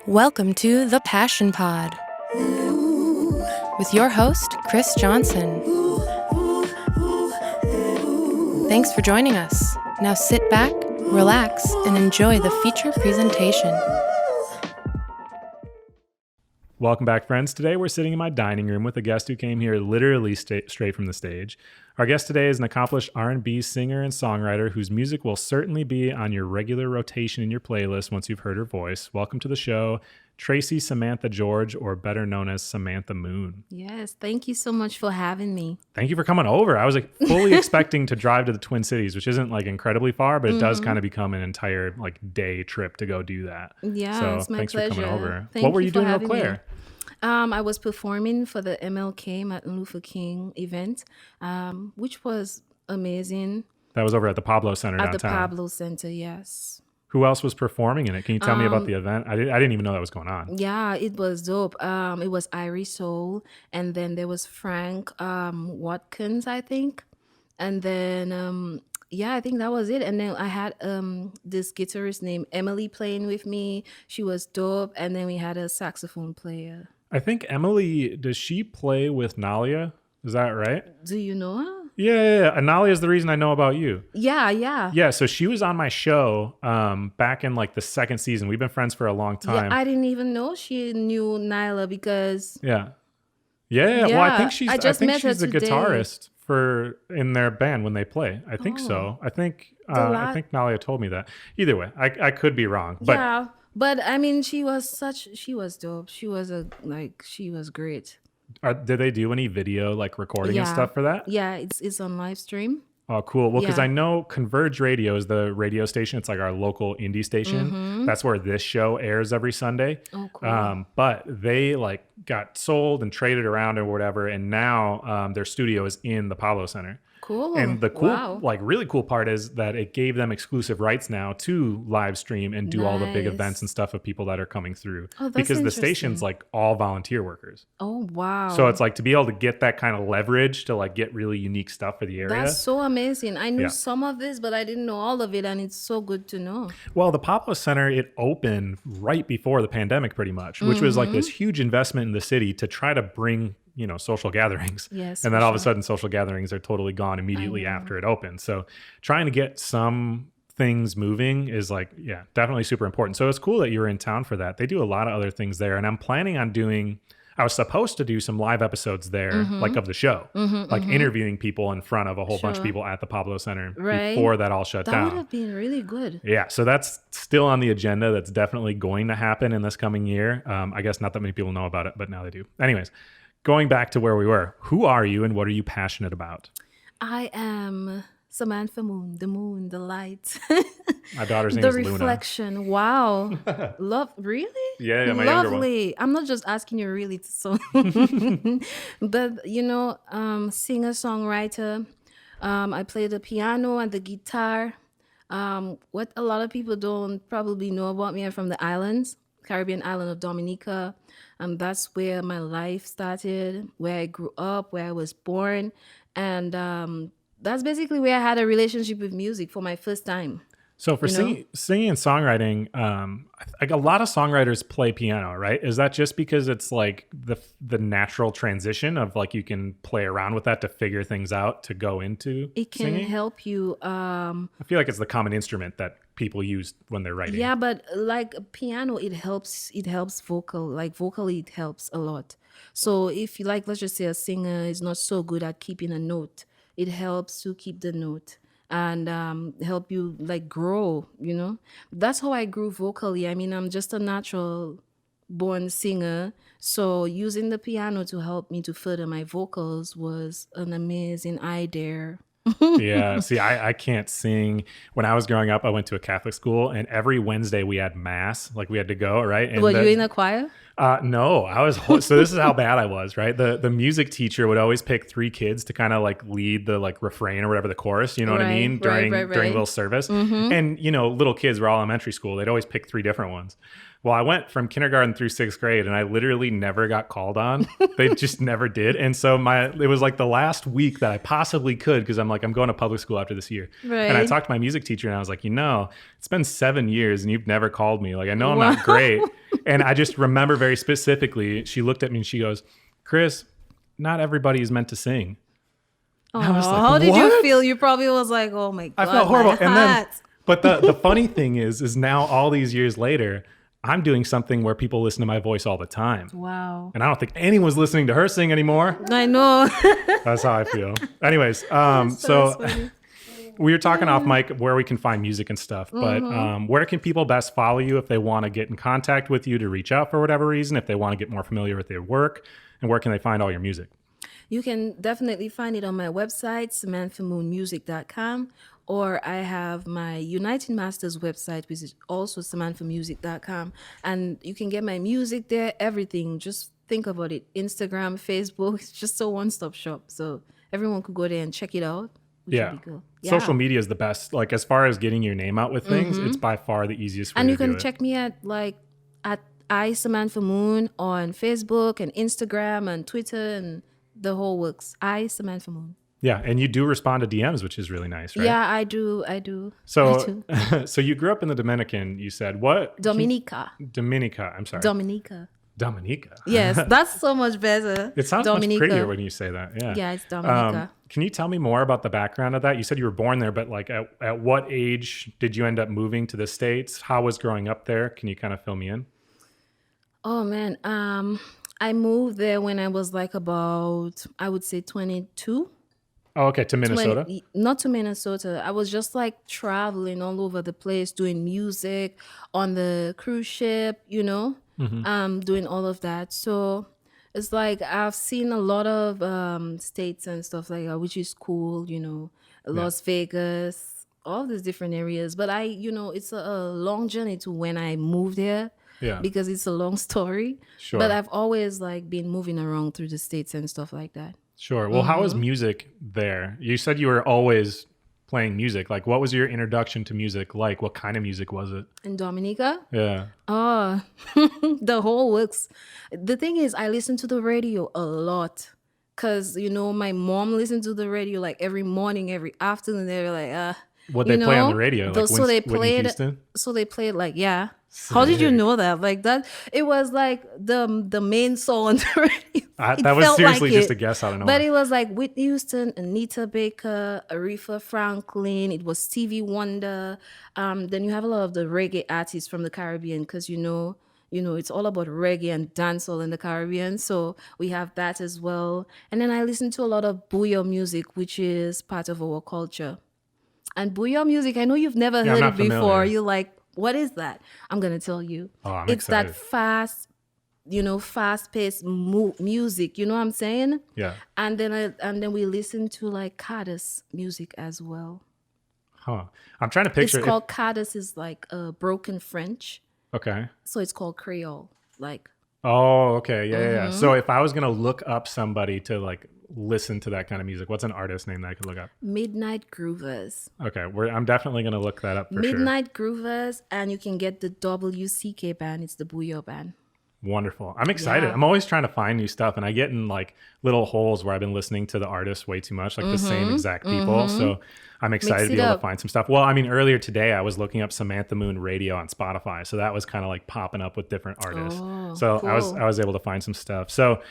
Welcome to The Passion Pod with your host, Chris Johnson. Thanks for joining us. Now sit back, relax, and enjoy the feature presentation. Welcome back, friends. Today we're sitting in my dining room with a guest who came here literally straight from the stage. Our guest today is an accomplished R&B singer and songwriter whose music will certainly be on your regular rotation in your playlist once you've heard her voice. Welcome to the show, Tracy Samantha George, or better known as Samantha Moon. Yes, thank you so much for having me. Thank you for coming over. I was fully expecting to drive to the Twin Cities, which isn't incredibly far, but it does kind of become an entire day trip to go do that. Yeah, so it's my thanks pleasure. for coming over. Thank what were you you for doing in Eau having Claire? I was performing for the MLK, Martin Luther King event, which was amazing. That was over at the Pablo Center At downtown. the Pablo Center, yes. Who else was performing in it? Can you tell me about the event? I didn't even know that was going on. Yeah, it was dope. It was Irie Soul, and then there was Frank Watkins, I think. And then, I think that was it. And then I had this guitarist named Emily playing with me. She was dope. And then we had a saxophone player. I think Emily, does she play with Nalia? Is that right? Do you know her? Yeah. And Nalia is the reason I know about you. Yeah. Yeah, so she was on my show back in the second season. We've been friends for a long time. Yeah, I didn't even know she knew Nyla because... Yeah. Well, I think she's I just met her the today. guitarist in their band when they play. I think so. I think Nalia told me that. Either way, I could be wrong. But yeah, but I mean, she was dope. She was great. did they do any video recording and stuff for that? Yeah, it's on live stream. Oh, cool. Well, because Yeah. I know Converge Radio is the radio station. It's our local indie station. That's where this show airs every Sunday. Oh, cool. But they got sold and traded around or whatever. And now their studio is in the Pablo Center. Cool. And the cool, Wow. really cool part is that it gave them exclusive rights now to live stream and do all the big Nice. events and stuff of people that are coming through. Oh, that's because the station's all volunteer workers. Oh, wow. So it's to be able to get that kind of leverage to get really unique stuff for the area. That's so amazing. I knew Yeah. some of this, but I didn't know all of it, and it's so good to know. Well, the Pablo Center, it opened right before the pandemic pretty much, which was this huge investment in the city to try to bring, social gatherings. Yes, And then for all of a sure. sudden social gatherings are totally gone immediately after it opened. So trying to get some things moving is definitely super important. So it's cool that you were in town for that. They do a lot of other things there. And I'm planning on I was supposed to do some live episodes there, of the show, interviewing people in front of a whole bunch of people at the Pablo Center before that all shut That down. would have been really good. Yeah, so that's still on the agenda. That's definitely going to happen in this coming year. I guess not that many people know about it, but now they do. Anyways, going back to where we were, who are you and what are you passionate about? I am Samantha Moon, the light. My daughter's name The is Luna. reflection. Wow. Really? Yeah, my younger one. Lovely. I'm not just asking you really to but singer, songwriter. I play the piano and the guitar. What a lot of people don't probably know about me, I'm from the islands, Caribbean island of Dominica. That's where my life started, where I grew up, where I was born. And that's basically where I had a relationship with music for my first time. So for singing and songwriting, a lot of songwriters play piano, right? Is that just because it's the natural transition of you can play around with that to figure things out to go into It can singing? help you. I feel like it's the common instrument that people use when they're writing. Yeah, but piano, it helps vocal. Vocally, it helps a lot. So if you let's just say a singer is not so good at keeping a note, it helps to keep the note and help you grow, That's how I grew vocally. I mean, I'm just a natural born singer. So using the piano to help me to further my vocals was an amazing idea. Yeah. See, I can't sing. When I was growing up, I went to a Catholic school, and every Wednesday we had mass. We had to go, right? And Were you in a choir? No, I was. So this is how bad I was, right? The music teacher would always pick 3 kids to kind of lead the refrain or whatever, the chorus. You know what I mean? During little service. And little kids were all elementary school. They'd always pick 3 different ones. Well, I went from kindergarten through 6th grade, and I literally never got called on. They just never did. And so it was the last week that I possibly could, because I'm I'm going to public school after this year. Right. And I talked to my music teacher, and I was it's been 7 years, and you've never called me. I know I'm not great. And I just remember very specifically, she looked at me and she goes, Chris, not everybody is meant to sing. Oh, how did you feel? You probably was like, oh my God. I felt horrible. And then, but the funny thing is now all these years later, I'm doing something where people listen to my voice all the time. Wow. And I don't think anyone's listening to her sing anymore. I know. That's how I feel. Anyways, so we were talking off mic where we can find music and stuff, but where can people best follow you if they want to get in contact with you to reach out for whatever reason, if they want to get more familiar with your work, and where can they find all your music? You can definitely find it on my website, samanthamoonmusic.com, or I have my United Masters website, which is also samanthamusic.com. And you can get my music there, everything. Just think about it. Instagram, Facebook, it's just a one-stop shop. So everyone could go there and check it out. Yeah. Social media is the best. Like as far as getting your name out with things, it's by far the easiest way and to you can do it. check me at I Samantha Moon on Facebook and Instagram and Twitter and the whole works. I Samantha Moon. Yeah, and you do respond to DMs, which is really nice, right? Yeah, I do. So, so you grew up in the Dominican. You said what? Dominica. Dominica. I'm sorry. Dominica. Yes, that's so much better. It sounds much prettier when you say that. Yeah. Yeah, it's Dominica. Can you tell me more about the background of that? You said you were born there, but like at what age did you end up moving to the States? How was growing up there? Can you kind of fill me in? Oh man, I moved there when I was like about, I would say 22. Oh, okay, to Minnesota? Not to Minnesota. I was just like traveling all over the place, doing music on the cruise ship, doing all of that. So it's like I've seen a lot of states and stuff like that, which is cool, Las Vegas, all these different areas. But it's a long journey to when I moved here. Yeah. Because it's a long story. Sure. But I've always like been moving around through the states and stuff like that. Sure. Well, how was music there? You said you were always playing music. Like, what was your introduction to music like? What kind of music was it? In Dominica? Yeah. Oh, the whole works. The thing is, I listen to the radio a lot. Because, my mom listened to the radio like every morning, every afternoon. They were like, what they play on the radio? Like Whitney Houston? So they played like, yeah. How did you know that? Like that, it was like the main song on the radio. That was seriously just a guess. I don't know. But it was like Whitney Houston, Anita Baker, Aretha Franklin. It was Stevie Wonder. Then you have a lot of the reggae artists from the Caribbean because it's all about reggae and dancehall in the Caribbean. So we have that as well. And then I listen to a lot of bouyon music, which is part of our culture. And bouyon music, I know you've never heard it before. Familiar. You're like, what is that? I'm going to tell you. Oh, I'm it's excited. That fast-paced music. You know what I'm saying? Yeah. And then we listen to like Cadiz music as well. Huh. I'm trying to picture. It's called Cadiz is like broken French. Okay. So it's called Creole. Like. Oh, okay. Yeah. So if I was going to look up somebody to like listen to that kind of music, what's an artist name that I could look up? Midnight Groovers. Okay, I'm definitely going to look that up for Midnight Groovers, and you can get the WCK band. It's the bouyon band. Wonderful. I'm excited. Yeah. I'm always trying to find new stuff, and I get in like little holes where I've been listening to the artists way too much, like the same exact people. So I'm excited to be able to find some stuff. Well, I mean, earlier today I was looking up Samantha Moon radio on Spotify, so that was kind of like popping up with different artists. So cool. I was able to find some stuff. So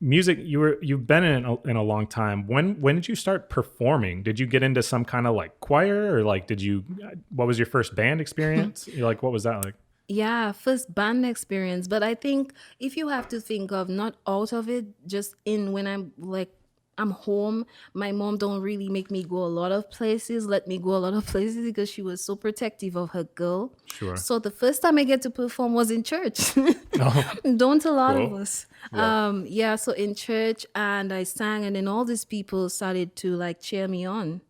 music, you've been in a long time. When did you start performing? Did you get into some kind of like choir, or like what was your first band experience? Like, what was that like? Yeah, first band experience. But I think if you have to think of not out of it, just in when I'm home, my mom don't really make me go a lot of places, let me go a lot of places because she was so protective of her girl. Sure. So the first time I get to perform was in church. Don't a lot of us. Yeah. So in church, and I sang, and then all these people started to like cheer me on.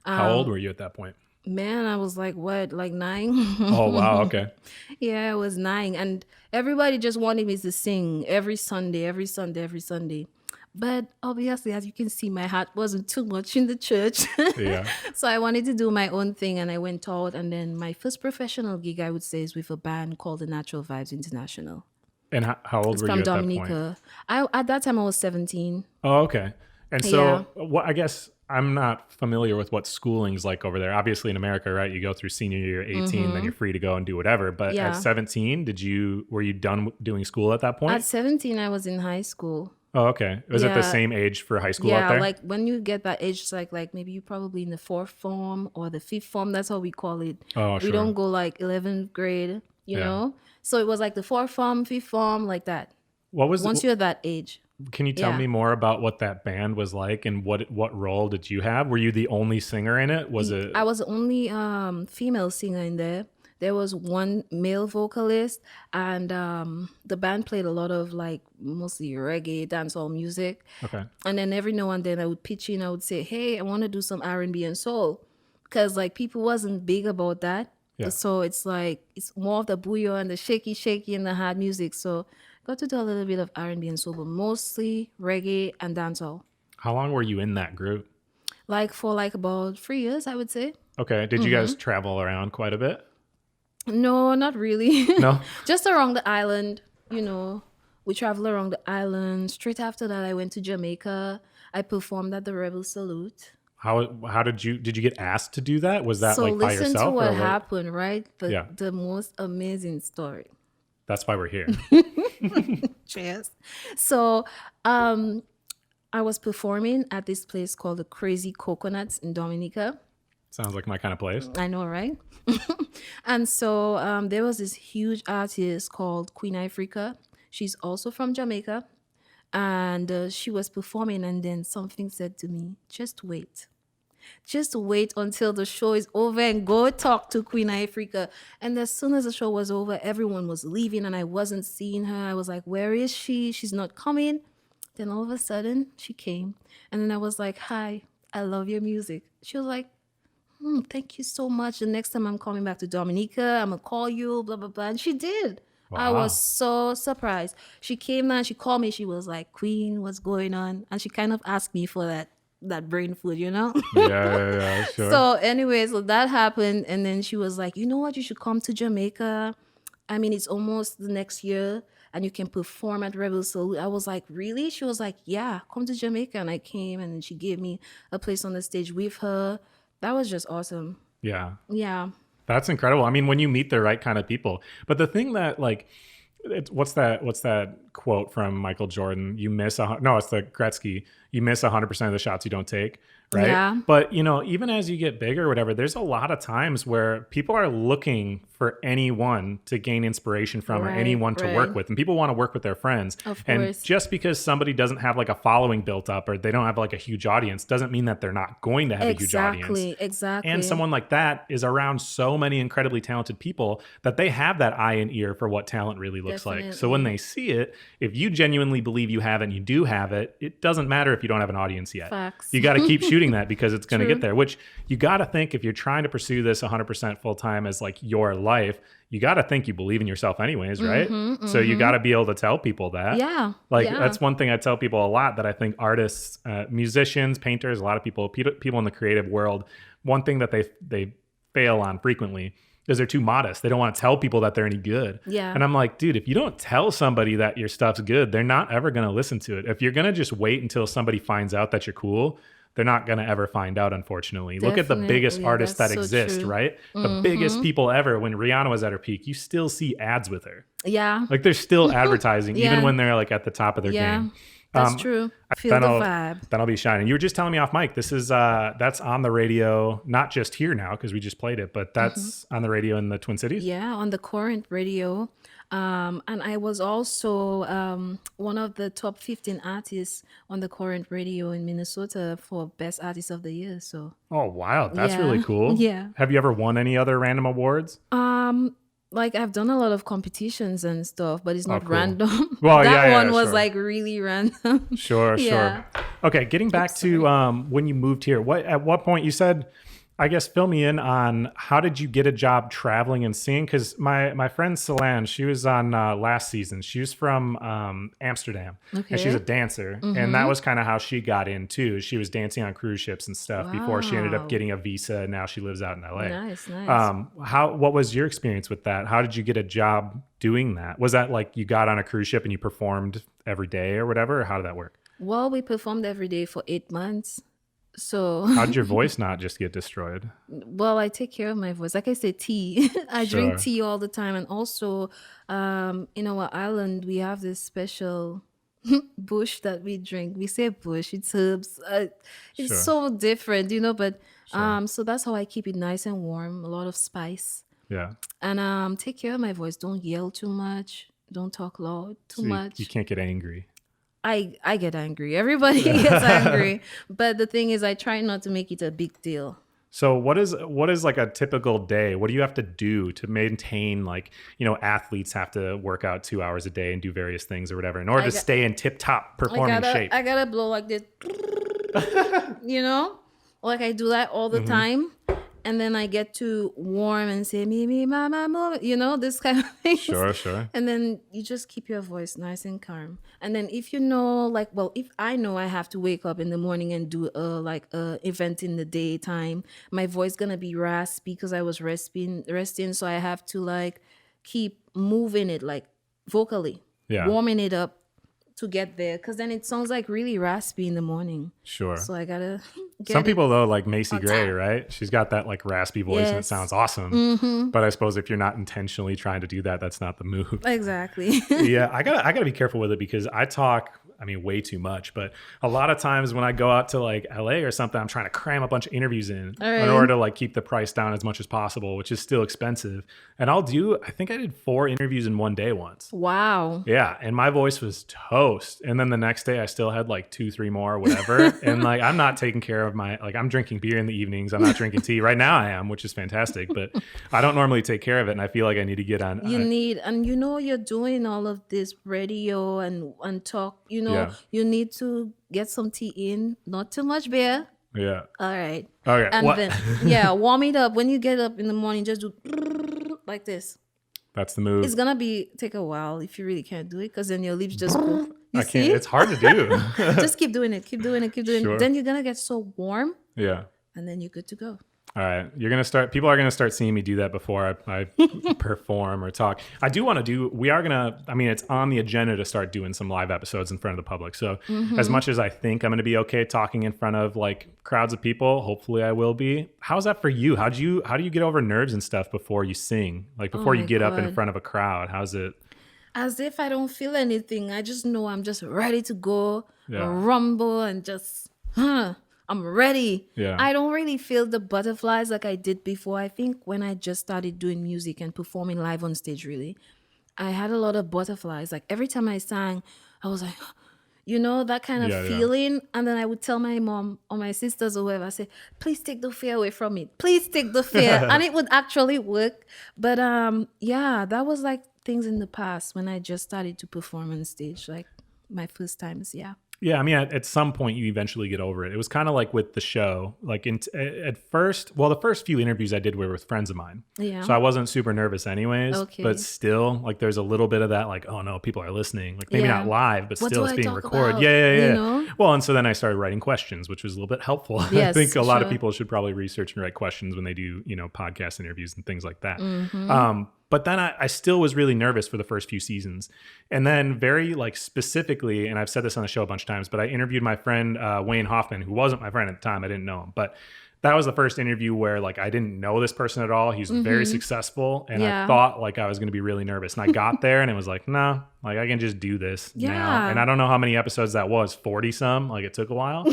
How old were you at that point? Man, I was like, like 9? Oh, wow. Okay. Yeah, I was 9. And everybody just wanted me to sing every Sunday. But obviously, as you can see, my heart wasn't too much in the church. Yeah. So I wanted to do my own thing, and I went out. And then my first professional gig, I would say, is with a band called the Natural Vibes International. And how old were you at Dominica. that point? At that time, I was 17. Oh, okay. And so I guess I'm not familiar with what schooling's like over there. Obviously in America, right? You go through senior year 18, then you're free to go and do whatever. But at 17, were you done doing school at that point? At 17, I was in high school. Oh, okay. Was it the same age for high school out there? Yeah, like when you get that age, it's like maybe you're probably in the 4th form or the 5th form. That's how we call it. Oh, we don't go like 11th grade, you know? So it was like the 4th form, 5th form, like that. Once you're that age. Can you tell me more about what that band was like and what role did you have? Were you the only singer in it? I was the only female singer in there. There was one male vocalist, and the band played a lot of like mostly reggae, dancehall music. Okay. And then every now and then I would pitch in. I would say, "Hey, I want to do some R&B and soul," because like people wasn't big about that. Yeah. So it's like it's more of the booyah and the shaky and the hard music. So got to do a little bit of R&B and soul, but mostly reggae and dancehall. How long were you in that group? Like for like about 3 years, I would say. Okay. Did you guys travel around quite a bit? No, not really. No? Just around the island, you know. We traveled around the island. Straight after that, I went to Jamaica. I performed at the Rebel Salute. How did you get asked to do that? Was that so like by yourself? So listen to what happened, right? The most amazing story. That's why we're here. Cheers. So I was performing at this place called the Crazy Coconuts in Dominica. Sounds like my kind of place. I know, right? And so there was this huge artist called Queen Africa. She's also from Jamaica. And she was performing, and then something said to me, just wait. Just wait until the show is over and go talk to Queen Africa. And as soon as the show was over, everyone was leaving and I wasn't seeing her. I was like, where is she? She's not coming. Then all of a sudden, she came. And then I was like, hi, I love your music. She was like, thank you so much. The next time I'm coming back to Dominica, I'm going to call you, blah, blah, blah. And she did. Wow. I was so surprised. She came and she called me. She was like, Queen, what's going on? And she kind of asked me for that brain food, you know? Yeah, sure. So anyway, so that happened. And then she was like, you know what? You should come to Jamaica. I mean, it's almost the next year and you can perform at Rebel Salute. I was like, really? She was like, yeah, come to Jamaica. And I came and then she gave me a place on the stage with her. That was just awesome. Yeah. Yeah. That's incredible. I mean, when you meet the right kind of people. But the thing that like, what's that quote from Michael Jordan? It's the Gretzky. You miss 100% of the shots you don't take, right? Yeah. But, you know, even as you get bigger or whatever, there's a lot of times where people are looking for anyone to gain inspiration from or anyone to work with. And people want to work with their friends. Of course. And just because somebody doesn't have like a following built up or they don't have like a huge audience doesn't mean that they're not going to have a huge audience. Exactly. And someone like that is around so many incredibly talented people that they have that eye and ear for what talent really looks like. So when they see it, if you genuinely believe you have it and you do have it, it doesn't matter if you don't have an audience yet. Facts. You got to keep shooting that because it's going to get there, which you got to think if you're trying to pursue this 100% full time as like your life, you got to think you believe in yourself anyways, right? So you got to be able to tell people that. Yeah. That's one thing I tell people a lot that I think artists, musicians, painters, a lot of people in the creative world, one thing that they fail on frequently is they're too modest. They don't want to tell people that they're any good. Yeah. And I'm like, dude, if you don't tell somebody that your stuff's good, they're not ever going to listen to it. If you're going to just wait until somebody finds out that you're cool, they're not going to ever find out, unfortunately. Definitely. Look at the biggest artists that exist, so right? The biggest people ever. When Rihanna was at her peak, you still see ads with her. Yeah. Like they're still advertising, even when they're like at the top of their game. That's true. Feel the vibe. Then I'll be shining. You were just telling me off mic. This is that's on the radio, not just here now because we just played it, but that's on the radio in the Twin Cities. Yeah, on the Current radio. And I was also one of the top 15 artists on the Current radio in Minnesota for Best Artist of the Year. So. Oh wow, that's really cool. Yeah. Have you ever won any other random awards? Like I've done a lot of competitions and stuff, but it's not cool. random. Well, that one was like really random. Sure. Okay, getting back to when you moved here, at what point you said, I guess fill me in on how did you get a job traveling and singing? Because my friend Solange, she was on last season. She was from Amsterdam, and she's a dancer, and that was kind of how she got in too. She was dancing on cruise ships and stuff before she ended up getting a visa, and now she lives out in LA. Nice. What was your experience with that? How did you get a job doing that? Was that like you got on a cruise ship and you performed every day or whatever, or how did that work? Well, we performed every day for 8 months. So, How'd your voice not just get destroyed? well, I take care of my voice. Like I say, tea. I drink Sure. tea all the time. And also, in our island, we have this special bush that we drink. We say bush, it's herbs. It's Sure. so different, but Sure. so that's how I keep it nice and warm, a lot of spice. Yeah. And take care of my voice. Don't yell too much. Don't talk loud too So you much. can't get angry. I get angry. Everybody gets angry. But the thing is, I try not to make it a big deal. So what is like a typical day? What do you have to do to maintain, like, athletes have to work out 2 hours a day and do various things or whatever in order to stay in tip top performing shape? I gotta blow like this, like I do that all the time. And then I get to warm and say, me, mama, mama, this kind of thing. Sure. And then you just keep your voice nice and calm. And then if if I know I have to wake up in the morning and do a event in the daytime, my voice gonna be raspy because I was resting. So I have to keep moving it vocally, warming it up to get there, because then it sounds like really raspy in the morning. Sure. So I gotta get Some it people though, like Macy Gray, time. right? She's got that raspy voice and it Yes. sounds awesome. But I suppose if you're not intentionally trying to do that, that's not the move. Exactly. Yeah, I gotta be careful with it because I talk, way too much. But a lot of times when I go out to LA or something, I'm trying to cram a bunch of interviews in order to keep the price down as much as possible, which is still expensive. And I think I did 4 interviews in one day once. Wow. Yeah, and my voice was toast. And then the next day I still had 2, 3 more, whatever. And I'm not taking care of I'm drinking beer in the evenings. I'm not drinking tea. Right now I am, which is fantastic. But I don't normally take care of it. And I feel like I need to get on. You're doing all of this radio and talk, you need to get some tea in, not too much beer. Yeah. All right. Okay. And then, warm it up. When you get up in the morning, just do like this. That's the move. It's going to take a while if you really can't do it, because then your lips just go. I can't. It's hard to do. Just keep doing it. Keep doing it. Sure. Then you're going to get so warm. Yeah. And then you're good to go. All right. People are going to start seeing me do that before I perform or talk. I do want to it's on the agenda to start doing some live episodes in front of the public. So as much as I think I'm going to be okay talking in front of crowds of people, hopefully I will be. How's that for you? How do you get over nerves and stuff before you sing? Before you get up in front of a crowd? How's it? As if I don't feel anything. I just know I'm just ready to go, rumble, and just, I'm ready. Yeah. I don't really feel the butterflies like I did before. I think when I just started doing music and performing live on stage, really, I had a lot of butterflies. Every time I sang, I was like, that kind of feeling. And then I would tell my mom or my sisters or whoever, I say, please take the fear away from me. Please take the fear. And it would actually work. But that was things in the past when I just started to perform on stage, my first times. Yeah. Yeah, at some point you eventually get over it. It was kind of like with the show. At first, the first few interviews I did were with friends of mine. Yeah. So I wasn't super nervous anyways. Okay. But still, there's a little bit of that, oh no, people are listening. Maybe not live, but What still do it's I being talk recorded. about? Yeah. Well, and so then I started writing questions, which was a little bit helpful. Yes, I think a lot of sure. people should probably research and write questions when they do, podcast interviews and things like that. Mm-hmm. But then I still was really nervous for the first few seasons. And then very specifically, and I've said this on the show a bunch of times, but I interviewed my friend Wayne Hoffman, who wasn't my friend at the time. I didn't know him. But that was the first interview where I didn't know this person at all. He's very successful. And I thought I was going to be really nervous. And I got there and it was no, I can just do this now. And I don't know how many episodes that was, 40 some. It took a while.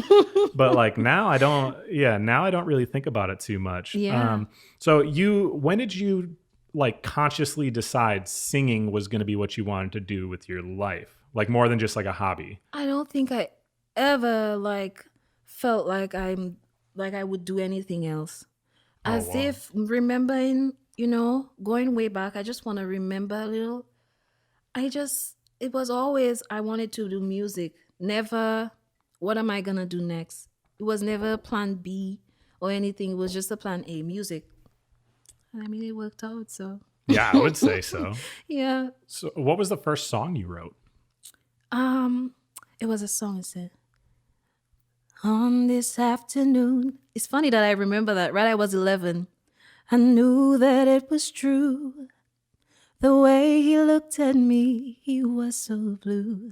But now I don't really think about it too much. Yeah. So when did you consciously decide singing was going to be what you wanted to do with your life, more than just a hobby? I don't think I ever felt like I would do anything else. If remembering, going way back, I just want to remember a little. It was always, I wanted to do music. Never, what am I going to do next? It was never plan B or anything. It was just a plan A, music. It worked out, so. Yeah, I would say so. Yeah. So what was the first song you wrote? It was a song. It said, on this afternoon. It's funny that I remember that. Right, I was 11. I knew that it was true. The way he looked at me, he was so blue.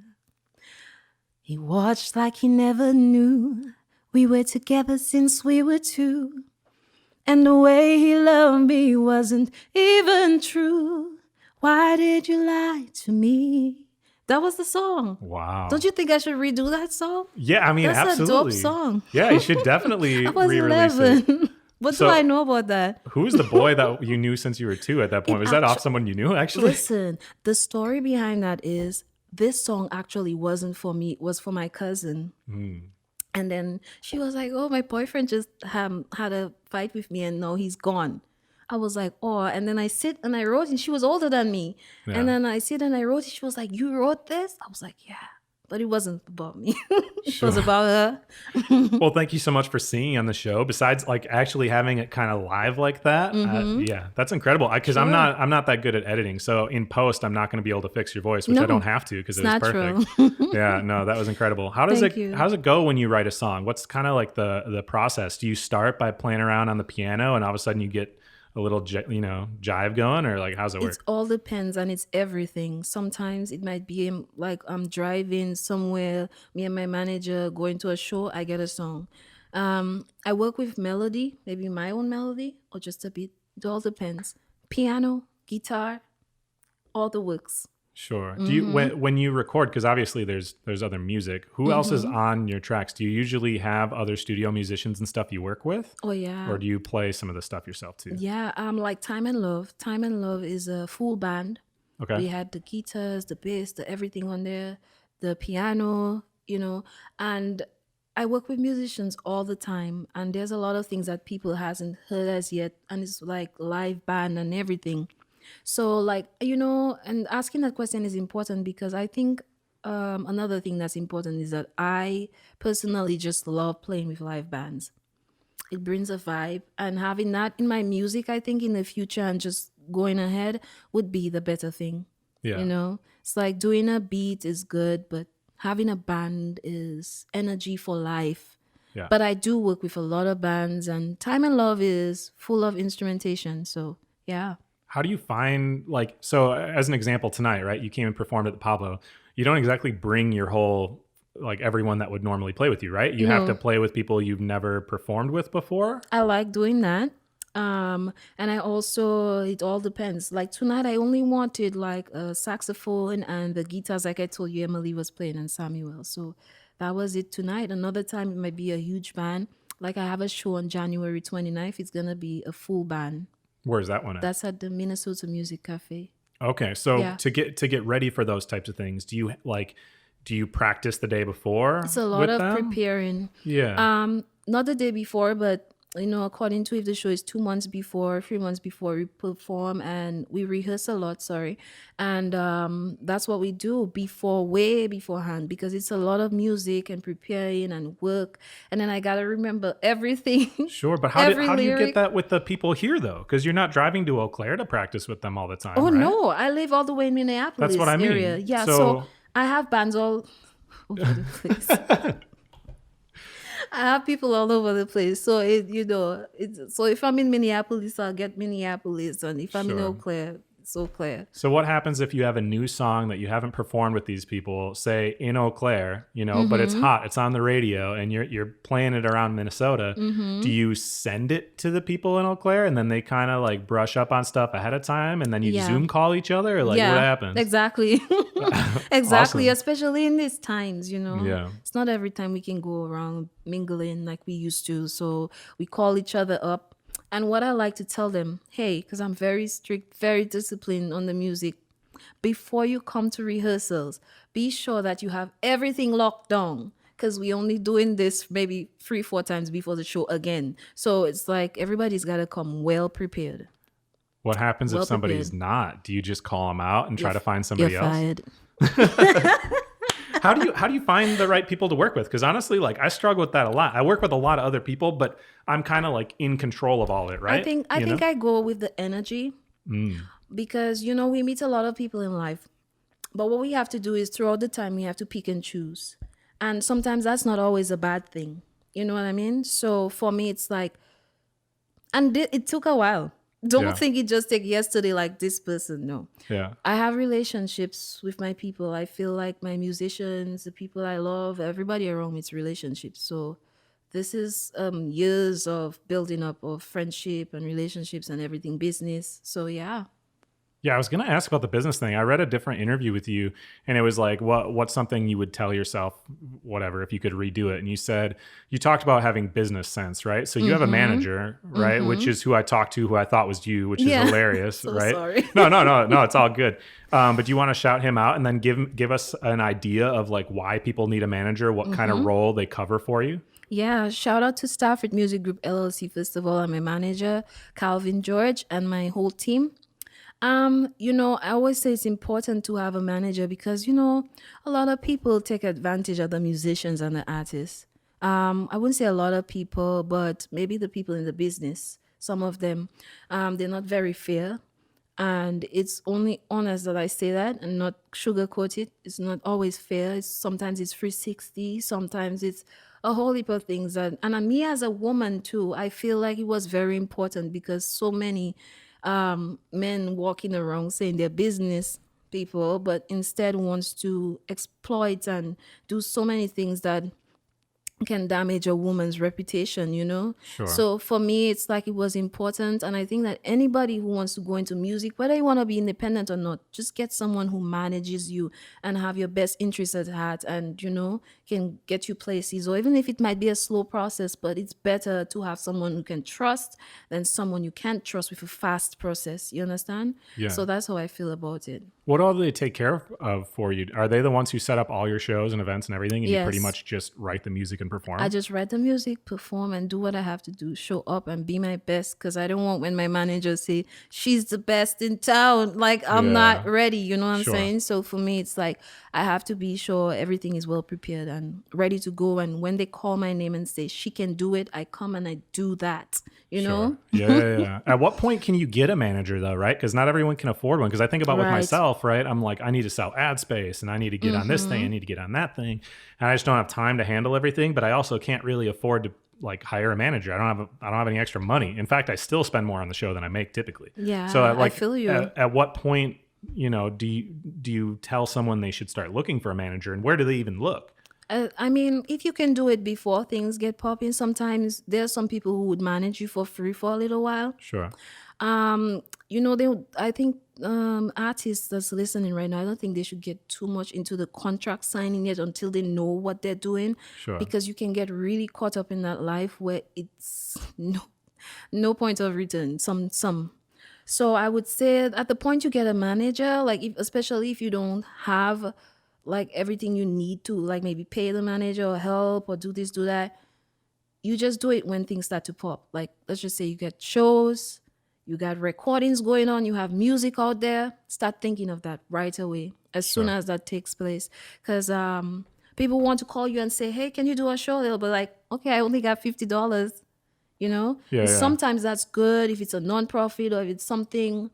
He watched like he never knew We were together since we were 2. And the way he loved me wasn't even true. Why did you lie to me? That was the song. Wow. Don't you think I should redo that song? Yeah, I mean, That's absolutely. a dope song. Yeah, you should definitely I was re-release 11. it. What So- do I know about that? Who's the boy that you knew since you were 2 at that point? Was that off someone you knew, actually? Listen, the story behind that is this song actually wasn't for me. It was for my cousin. And then she was like, oh, my boyfriend just had a fight with me and now he's gone. I was like, oh, and then I sit and I wrote it. She was older than me. Yeah. And then I sit and I wrote it. She was like, you wrote this? I was like, yeah. But it wasn't about me. It was about her. Well, thank you so much for singing on the show. Besides, like actually having it kind of live like that, yeah, that's incredible. Because I'm not that good at editing, so in post, I'm not going to be able to fix your voice, which I don't have to because it was perfect. Yeah, no, that was incredible. How does How does it go when you write a song? What's kind of like the process? Do you start by playing around on the piano, and all of a sudden you get a little jive going, or like how's it work? It all depends, and it's everything. Sometimes it might be like I'm driving somewhere, me and my manager going to a show, I get a song. I work with melody, maybe my own melody or just a beat. It all depends. Piano, guitar, all the works. Sure. Do you when you record, because obviously there's other music, who else is on your tracks? Do you usually have other studio musicians and stuff you work with? Oh yeah. Or do you play some of the stuff yourself too? Yeah, like Time and Love. Time and Love is a full band. Okay. We had the guitars, the bass, the everything on there, the piano, and I work with musicians all the time, and there's a lot of things that people hasn't heard as yet, and it's like live band and everything. So like, and asking that question is important because I think another thing that's important is that I personally just love playing with live bands. It brings a vibe, and having that in my music, I think in the future and just going ahead would be the better thing. Yeah. It's like doing a beat is good, but having a band is energy for life. Yeah. But I do work with a lot of bands, and Time and Love is full of instrumentation. So yeah. How do you find, so as an example tonight, right? You came and performed at the Pablo. You don't exactly bring your whole, everyone that would normally play with you, right? You have to play with people you've never performed with before. I like doing that. And I also, it all depends. Like tonight, I only wanted like a saxophone and the guitars, like I told you, Emily was playing and Samuel. So that was it tonight. Another time, it might be a huge band. Like I have a show on January 29th. It's going to be a full band. Where's that one at? That's at the Minnesota Music Cafe. Okay, so to get ready for those types of things, do you practice the day before? It's a lot of preparing. Yeah. Not the day before, but according to if the show is 2 months before, 3 months before, we perform and we rehearse a lot. And that's what we do way beforehand, because it's a lot of music and preparing and work. And then I gotta remember everything. Sure, but how do you get that with the people here though? Because you're not driving to Eau Claire to practice with them all the time. Oh right? No, I live all the way in Minneapolis. That's what I mean. Area. Yeah, so I have bands all over the place. I have people all over the place. So so if I'm in Minneapolis, I'll get Minneapolis, and if I'm in Eau Claire, it's Eau Claire. So what happens if you have a new song that you haven't performed with these people, say in Eau Claire, but it's hot, it's on the radio, and you're playing it around Minnesota? Do you send it to the people in Eau Claire, and then they kind of brush up on stuff ahead of time, and then you Zoom call each other, or what happens? Exactly. Exactly. Awesome. Especially in these times, Yeah. It's not every time we can go around mingling like we used to. So we call each other up. And what I like to tell them, hey, because I'm very strict, very disciplined on the music, before you come to rehearsals, be sure that you have everything locked down, because we only doing this maybe 3-4 times before the show again. So it's like everybody's got to come well prepared. What happens if somebody's not? Do you just call them out and try to find somebody You're else? Fired. How do you find the right people to work with? Because honestly, I struggle with that a lot. I work with a lot of other people, but I'm kind of in control of all of it, right? I think I go with the energy because we meet a lot of people in life, but what we have to do is throughout the time we have to pick and choose, and sometimes that's not always a bad thing. You know what I mean? So for me, it's and it took a while. Don't think it just take yesterday like this person. No. Yeah. I have relationships with my people. I feel like my musicians, the people I love, everybody around me, it's relationships. So This is years of building up of friendship and relationships and everything, business. So yeah. Yeah, I was going to ask about the business thing. I read a different interview with you, and it was like, what's something you would tell yourself, whatever, if you could redo it? And you said you talked about having business sense, right? So you have a manager, right, which is who I talked to, who I thought was you, which is hilarious, So right? sorry. No, it's all good. But do you want to shout him out and then give us an idea of like why people need a manager, what kind of role they cover for you? Yeah, shout out to Stafford Music Group LLC first of all, and my manager, Calvin George, and my whole team. I always say it's important to have a manager because, a lot of people take advantage of the musicians and the artists. I wouldn't say a lot of people, but maybe the people in the business, some of them, they're not very fair. And it's only honest that I say that and not sugarcoat it. It's not always fair. Sometimes it's 360. Sometimes it's a whole heap of things. And me as a woman too, I feel like it was very important because so many men walking around saying they're business people, but instead wants to exploit and do so many things that can damage a woman's reputation. Sure. So for me, it's like it was important. And I think that anybody who wants to go into music, whether you want to be independent or not, just get someone who manages you and have your best interests at heart and, can get you places. Or even if it might be a slow process, but it's better to have someone who can trust than someone you can't trust with a fast process. You understand? Yeah. So that's how I feel about it. What all do they take care of for you? Are they the ones who set up all your shows and events and everything, and you pretty Yes. much just write the music and perform? I just write the music, perform, and do what I have to do. Show up and be my best because I don't want when my manager say she's the best in town. Like I'm not ready. You know what I'm Sure. saying? So for me, it's like I have to be sure everything is well prepared and ready to go. And when they call my name and say she can do it, I come and I do that. You know? Yeah. At what point can you get a manager though, right? Because not everyone can afford one. Because I think about with Right. myself, right? I'm like, I need to sell ad space and I need to get on this thing, I need to get on that thing. And I just don't have time to handle everything, but I also can't really afford to like hire a manager. I don't have any extra money. In fact, I still spend more on the show than I make typically. Yeah, So I feel you. At what point, do you tell someone they should start looking for a manager, and where do they even look? I mean, if you can do it before things get popping, sometimes there are some people who would manage you for free for a little while. Sure. I think artists that's listening right now, I don't think they should get too much into the contract signing yet until they know what they're doing. Sure. Because you can get really caught up in that life where it's no point of return. Some. So I would say at the point you get a manager, like especially if you don't have like everything you need to, like maybe pay the manager or help or do this, do that. You just do it when things start to pop. Like let's just say you get shows, you got recordings going on, you have music out there. Start thinking of that right away as soon as that takes place. Because people want to call you and say, hey, can you do a show? They'll be like, okay, I only got $50. Sometimes that's good if it's a nonprofit or if it's something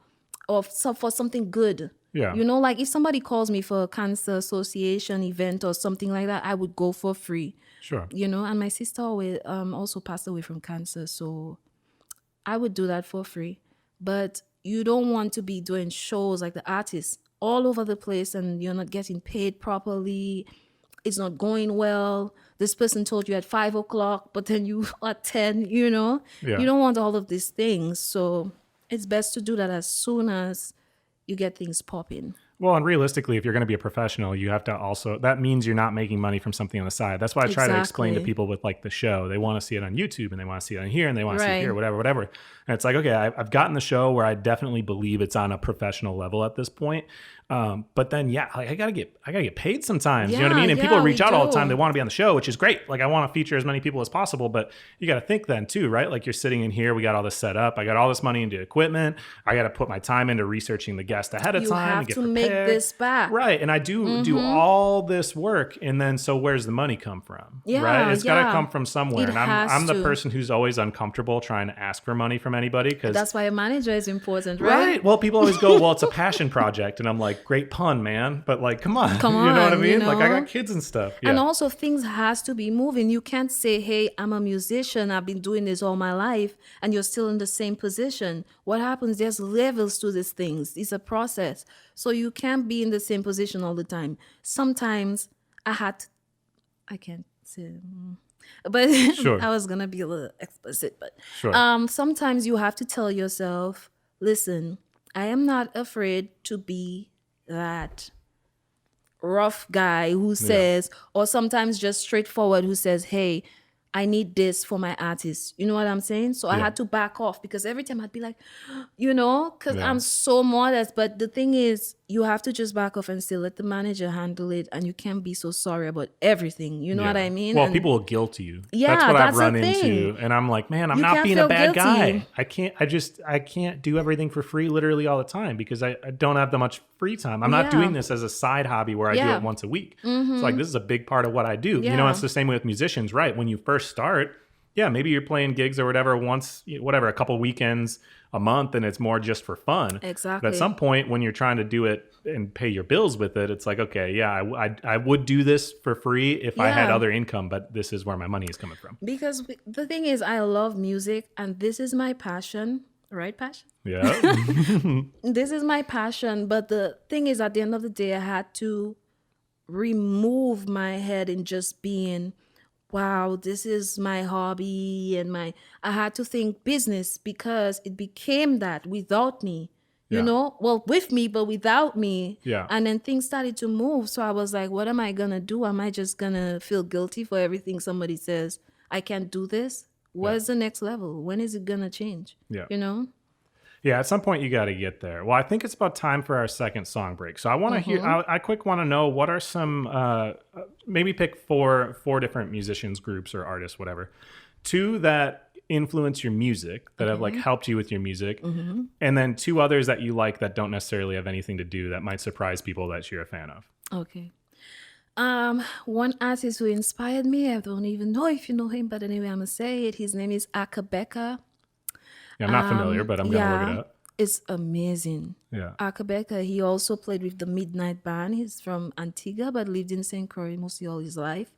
or for something good. Yeah. Like if somebody calls me for a cancer association event or something like that, I would go for free. Sure. And my sister also passed away from cancer, so I would do that for free. But you don't want to be doing shows like the artists all over the place and you're not getting paid properly. It's not going well. This person told you at 5:00, but then you at 10, Yeah. You don't want all of these things. So it's best to do that as soon as you get things popping. Well, and realistically, if you're going to be a professional, you have to also, that means you're not making money from something on the side. That's why I try to explain to Exactly. people with like the show. They want to see it on YouTube and they want to see it on here and they want to see it Right. here, whatever. And it's like, okay, I've gotten the show where I definitely believe it's on a professional level at this point. But then, like, I gotta get paid sometimes. You know what I mean? And people Yeah, reach we out all the do. time. They want to be on the show, which is great. Like, I want to feature as many people as possible. But you got to think then too, right? Like, you're sitting in here. We got all this set up. I got all this money into equipment. I got to put my time into researching the guest ahead of You time. have and get to make prepared. this back. Right. And I do all this work. And then, so where's the money come from? Yeah, Right. It's got to yeah. come from somewhere. It And has I'm the to. person who's always uncomfortable trying to ask for money from anybody because That's why a manager is important, Right. right? Well, people always go, well, it's a passion project. And I'm like, great pun, man. But like, come on. Come You know what I on, mean? you Like, I know? got kids and stuff. Yeah. And also things has to be moving. You can't say, hey, I'm a musician. I've been doing this all my life. And you're still in the same position. What happens? There's levels to these things. It's a process. So you can't be in the same position all the time. Sometimes I can't say, But Sure. I was gonna be a little explicit, but Sure. sometimes you have to tell yourself, listen, I am not afraid to be that rough guy who says, or sometimes just straightforward who says, hey, I need this for my artist. You know what I'm saying? So I had to back off because every time I'd be like, because I'm so modest. But the thing is, you have to just back off and say, let the manager handle it. And you can't be so sorry about everything. You know what I mean? Well, And people will guilt you. Yeah, that's what that's I've run the thing. into. And I'm like, man, I'm You not can't being a feel bad guilty. guy. I can't do everything for free literally all the time because I don't have that much free time. I'm not doing this as a side hobby where I do it once a week. It's like, this is a big part of what I do. You know, it's the same way with musicians, right? When you first start, maybe you're playing gigs or whatever once, whatever, a couple weekends a month, and it's more just for fun. Exactly. But at some point when you're trying to do it and pay your bills with it, it's like, okay, I would do this for free if I had other income, but this is where my money is coming from. Because the thing is, I love music and this is my passion, right? Passion? Yeah. This is my passion. But the thing is, at the end of the day, I had to remove my head in just being, wow, this is my hobby, and I had to think business because it became that without me, you know, well, with me, but without me. Yeah. And then things started to move. So I was like, what am I going to do? Am I just going to feel guilty for everything somebody says? I can't do this. What's the next level? When is it going to change? Yeah. You know? Yeah, at some point you got to get there. Well, I think it's about time for our second song break. So I want to hear. I quick want to know what are some. Maybe pick four different musicians, groups, or artists, whatever. Two that influence your music that have like helped you with your music, and then two others that you like that don't necessarily have anything to do that might surprise people that you're a fan of. Okay. One artist who inspired me, I don't even know if you know him, but anyway, I'm gonna say it. His name is Akabeka. Yeah, I'm not familiar, but I'm going to look it up. It's amazing. Yeah. Akabeka, he also played with the Midnight Band. He's from Antigua, but lived in St. Croix mostly all his life.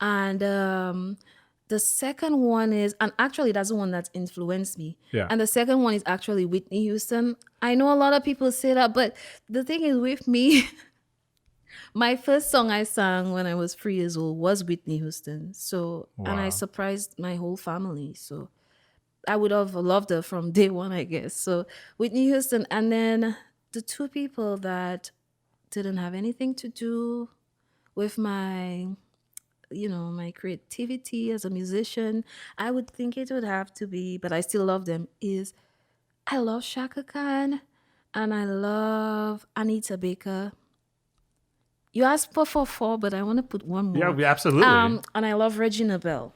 And the second one is, and actually that's the one that influenced me. Yeah. And the second one is actually Whitney Houston. I know a lot of people say that, but the thing is with me, my first song I sang when I was 3 years old was Whitney Houston. So, and I surprised my whole family. So I would have loved her from day one, I guess. So Whitney Houston. And then the two people that didn't have anything to do with my, my creativity as a musician, I would think it would have to be, but I still love them, is I love Shaka Khan and I love Anita Baker. You asked for four, but I want to put one more. Yeah, absolutely. And I love Regina Bell.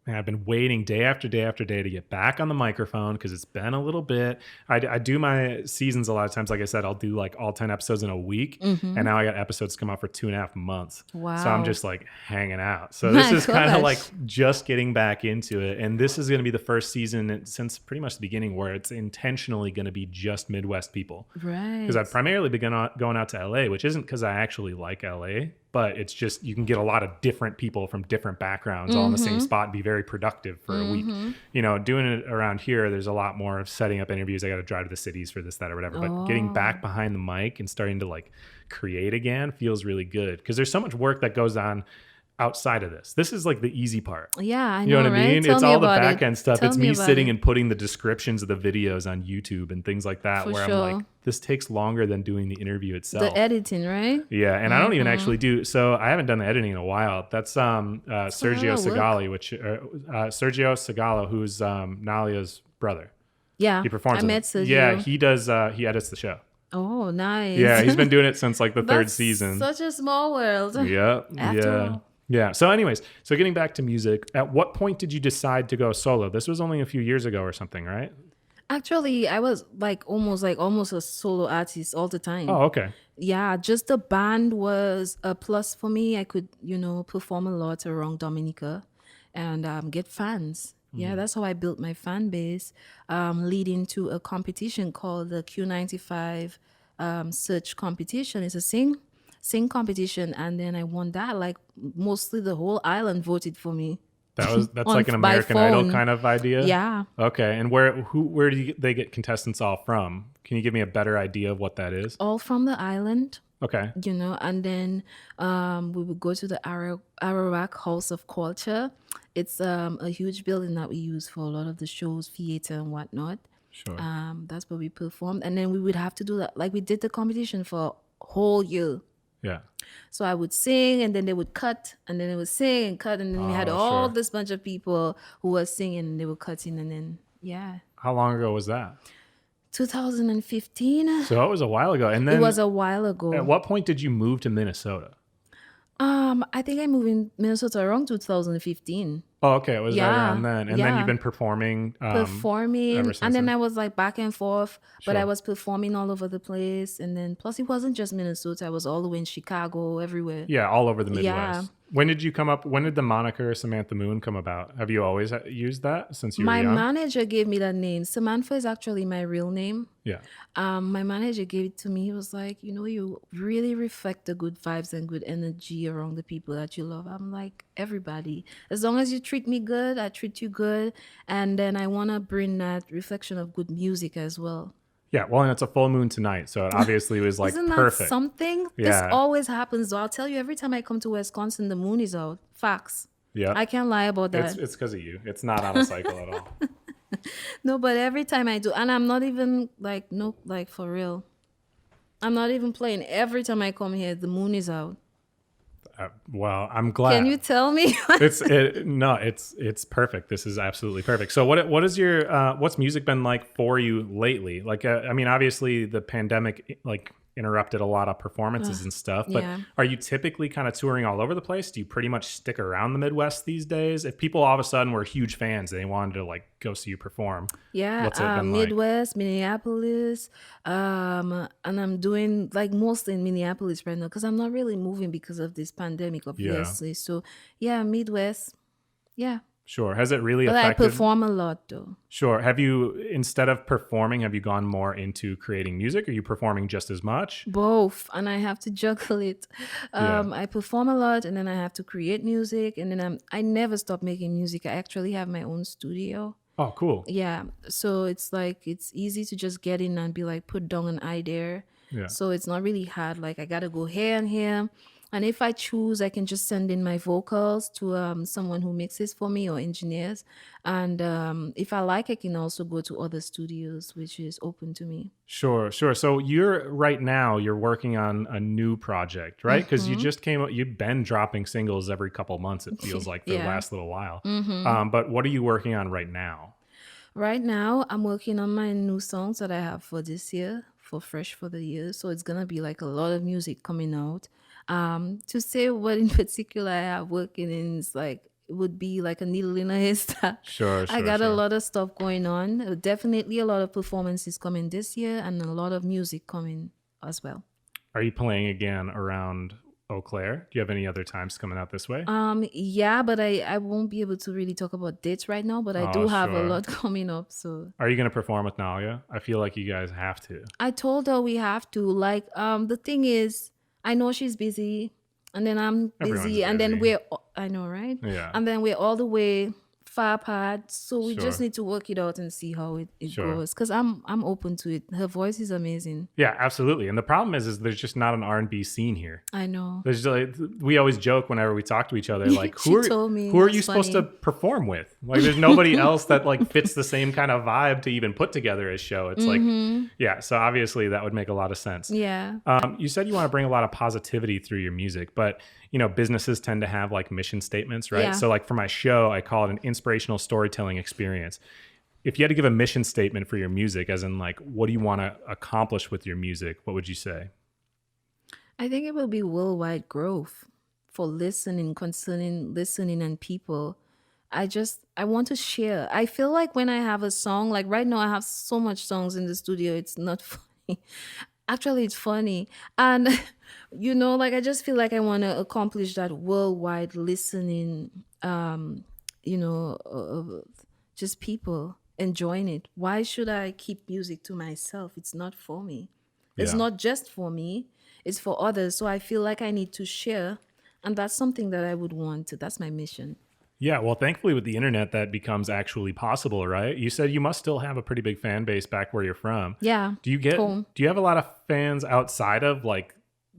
And I've been waiting day after day after day to get back on the microphone because it's been a little bit. I do my seasons a lot of times. Like I said, I'll do like all 10 episodes in a week. And now I got episodes come out for 2.5 months. Wow. So I'm just like hanging out. So this is kind of like just getting back into it. And this is going to be the first season since pretty much the beginning where it's intentionally going to be just Midwest people. Right. Because I've primarily been going out to LA, which isn't because I actually like LA. But it's just, you can get a lot of different people from different backgrounds all in the same spot and be very productive for a week. Doing it around here, there's a lot more of setting up interviews. I got to drive to the cities for this, that, or whatever. But getting back behind the mic and starting to like create again feels really good. Because there's so much work that goes on outside of this. This is like the easy part. Yeah, I know, you know what I mean? Tell it's me all the about back it. end stuff. Tell It's me me about sitting it. and putting the descriptions of the videos on YouTube and things like that, For where sure. I'm like, this takes longer than doing the interview itself. The editing, right? Yeah, and I don't even actually do. So I haven't done the editing in a while. That's Sergio Segalo, who's Nalia's brother. Yeah, He performs. I met Sergio. Yeah, he does. He edits the show. Oh, nice. Yeah, he's been doing it since like the third That's season. Such a small world. Yeah, After all. Yeah. So anyways, so getting back to music, at what point did you decide to go solo? This was only a few years ago or something, right? Actually, I was almost a solo artist all the time. Oh, okay. Yeah, just the band was a plus for me. I could, perform a lot around Dominica and get fans. Yeah, that's how I built my fan base, leading to a competition called the Q95 Search Competition. It's a sing competition, and then I won that. Like mostly the whole island voted for me. That's like an American Idol kind of idea. Yeah. Okay, and where do they get contestants all from? Can you give me a better idea of what that is? All from the island. Okay. And then we would go to the Arawak House of Culture. It's a huge building that we use for a lot of the shows, theater and whatnot. Sure. That's where we performed. And then we would have to do that. Like we did the competition for a whole year. Yeah. So I would sing and then they would cut and then they would sing and cut. And then we had all this bunch of people who were singing and they were cutting. And then, yeah. How long ago was that? 2015. So it was a while ago. And then it was a while ago. At what point did you move to Minnesota? I think I moved in Minnesota around 2015. Oh, okay. It was right around then. And then you've been performing. And then I was like back and forth, but I was performing all over the place. And then plus it wasn't just Minnesota. I was all the way in Chicago, everywhere. Yeah, all over the Midwest. Yeah. When did the moniker Samantha Moon come about? Have you always used that since you were young? My manager gave me that name. Samantha is actually my real name. Yeah. My manager gave it to me. He was like, you really reflect the good vibes and good energy around the people that you love. I'm like, everybody. As long as you treat me good, I treat you good. And then I want to bring that reflection of good music as well. Yeah, well, and it's a full moon tonight, so it obviously was like Isn't perfect. That something? Yeah. This always happens, though. I'll tell you, every time I come to Wisconsin, the moon is out. Facts. Yeah. I can't lie about that. It's because of you. It's not on a cycle at all. No, but every time I do, and I'm not even for real. I'm not even playing. Every time I come here, the moon is out. Well, I'm glad. Can you tell me? It's perfect. This is absolutely perfect. So what is your what's music been like for you lately? Like I mean, obviously the pandemic interrupted a lot of performances and stuff, but are you typically kind of touring all over the place? Do you pretty much stick around the Midwest these days? If people all of a sudden were huge fans and they wanted to like go see you perform, what's it been Midwest, Minneapolis, and I'm doing like mostly in Minneapolis right now because I'm not really moving because of this pandemic, obviously. Yeah. So Midwest, yeah. Sure. Has it really but affected? I perform a lot though. Sure. Have you, instead of performing, have you gone more into creating music? Are you performing just as much? Both. And I have to juggle it. I perform a lot and then I have to create music. And then I never stop making music. I actually have my own studio. Oh, cool. Yeah. So it's like, it's easy to just get in and be like, put down an idea. Yeah. So it's not really hard. Like I got to go here and here. And if I choose, I can just send in my vocals to someone who mixes for me or engineers. And if I like, I can also go to other studios, which is open to me. Sure. So you're working on a new project, right? Because you've been dropping singles every couple months, it feels like, for the last little while. But what are you working on right now? Right now, I'm working on my new songs that I have for this year, for Fresh for the Year. So it's going to be like a lot of music coming out. To say what in particular I have working in is like, it would be like a needle in a haystack. Sure. I got a lot of stuff going on. Definitely a lot of performances coming this year and a lot of music coming as well. Are you playing again around Eau Claire? Do you have any other times coming out this way? Yeah, but I won't be able to really talk about dates right now, but I do have a lot coming up. So are you going to perform with Nalia? I feel like you guys have to. I told her we have to. Like, the thing is, I know she's busy, and then I'm busy, and then I know, right? Yeah. And then we're all the way far apart, so we just need to work it out and see how it goes. Because I'm open to it. Her voice is amazing. Yeah, absolutely. And the problem is there's just not an R&B scene here. I know. There's like, we always joke whenever we talk to each other, like, who are you supposed to perform with? Like, there's nobody else that like fits the same kind of vibe to even put together a show. It's like, yeah. So obviously that would make a lot of sense. Yeah. You said you want to bring a lot of positivity through your music, but businesses tend to have like mission statements, right? Yeah. So like for my show, I call it an inspirational storytelling experience. If you had to give a mission statement for your music, as in like, what do you want to accomplish with your music? What would you say? I think it will be worldwide growth for listening, concerning listening and people. I want to share. I feel like when I have a song, like right now I have so much songs in the studio, it's not funny. Actually, it's funny. And, like I just feel like I want to accomplish that worldwide listening, just people enjoying it. Why should I keep music to myself? It's not for me. It's not just for me. It's for others. So I feel like I need to share. And that's something that I would want to. That's my mission. Yeah, well, thankfully with the internet, that becomes actually possible, right? You said you must still have a pretty big fan base back where you're from. Yeah, Do you get, home. do you have a lot of fans outside of like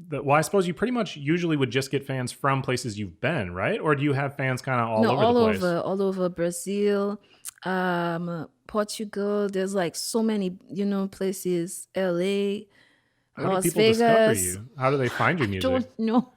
well, I suppose you pretty much usually would just get fans from places you've been, right? Or do you have fans kind of all No, over the place? all over Brazil, Portugal. There's like so many, places. LA, How do Las people discover Vegas. you? How do they find your I music? don't know.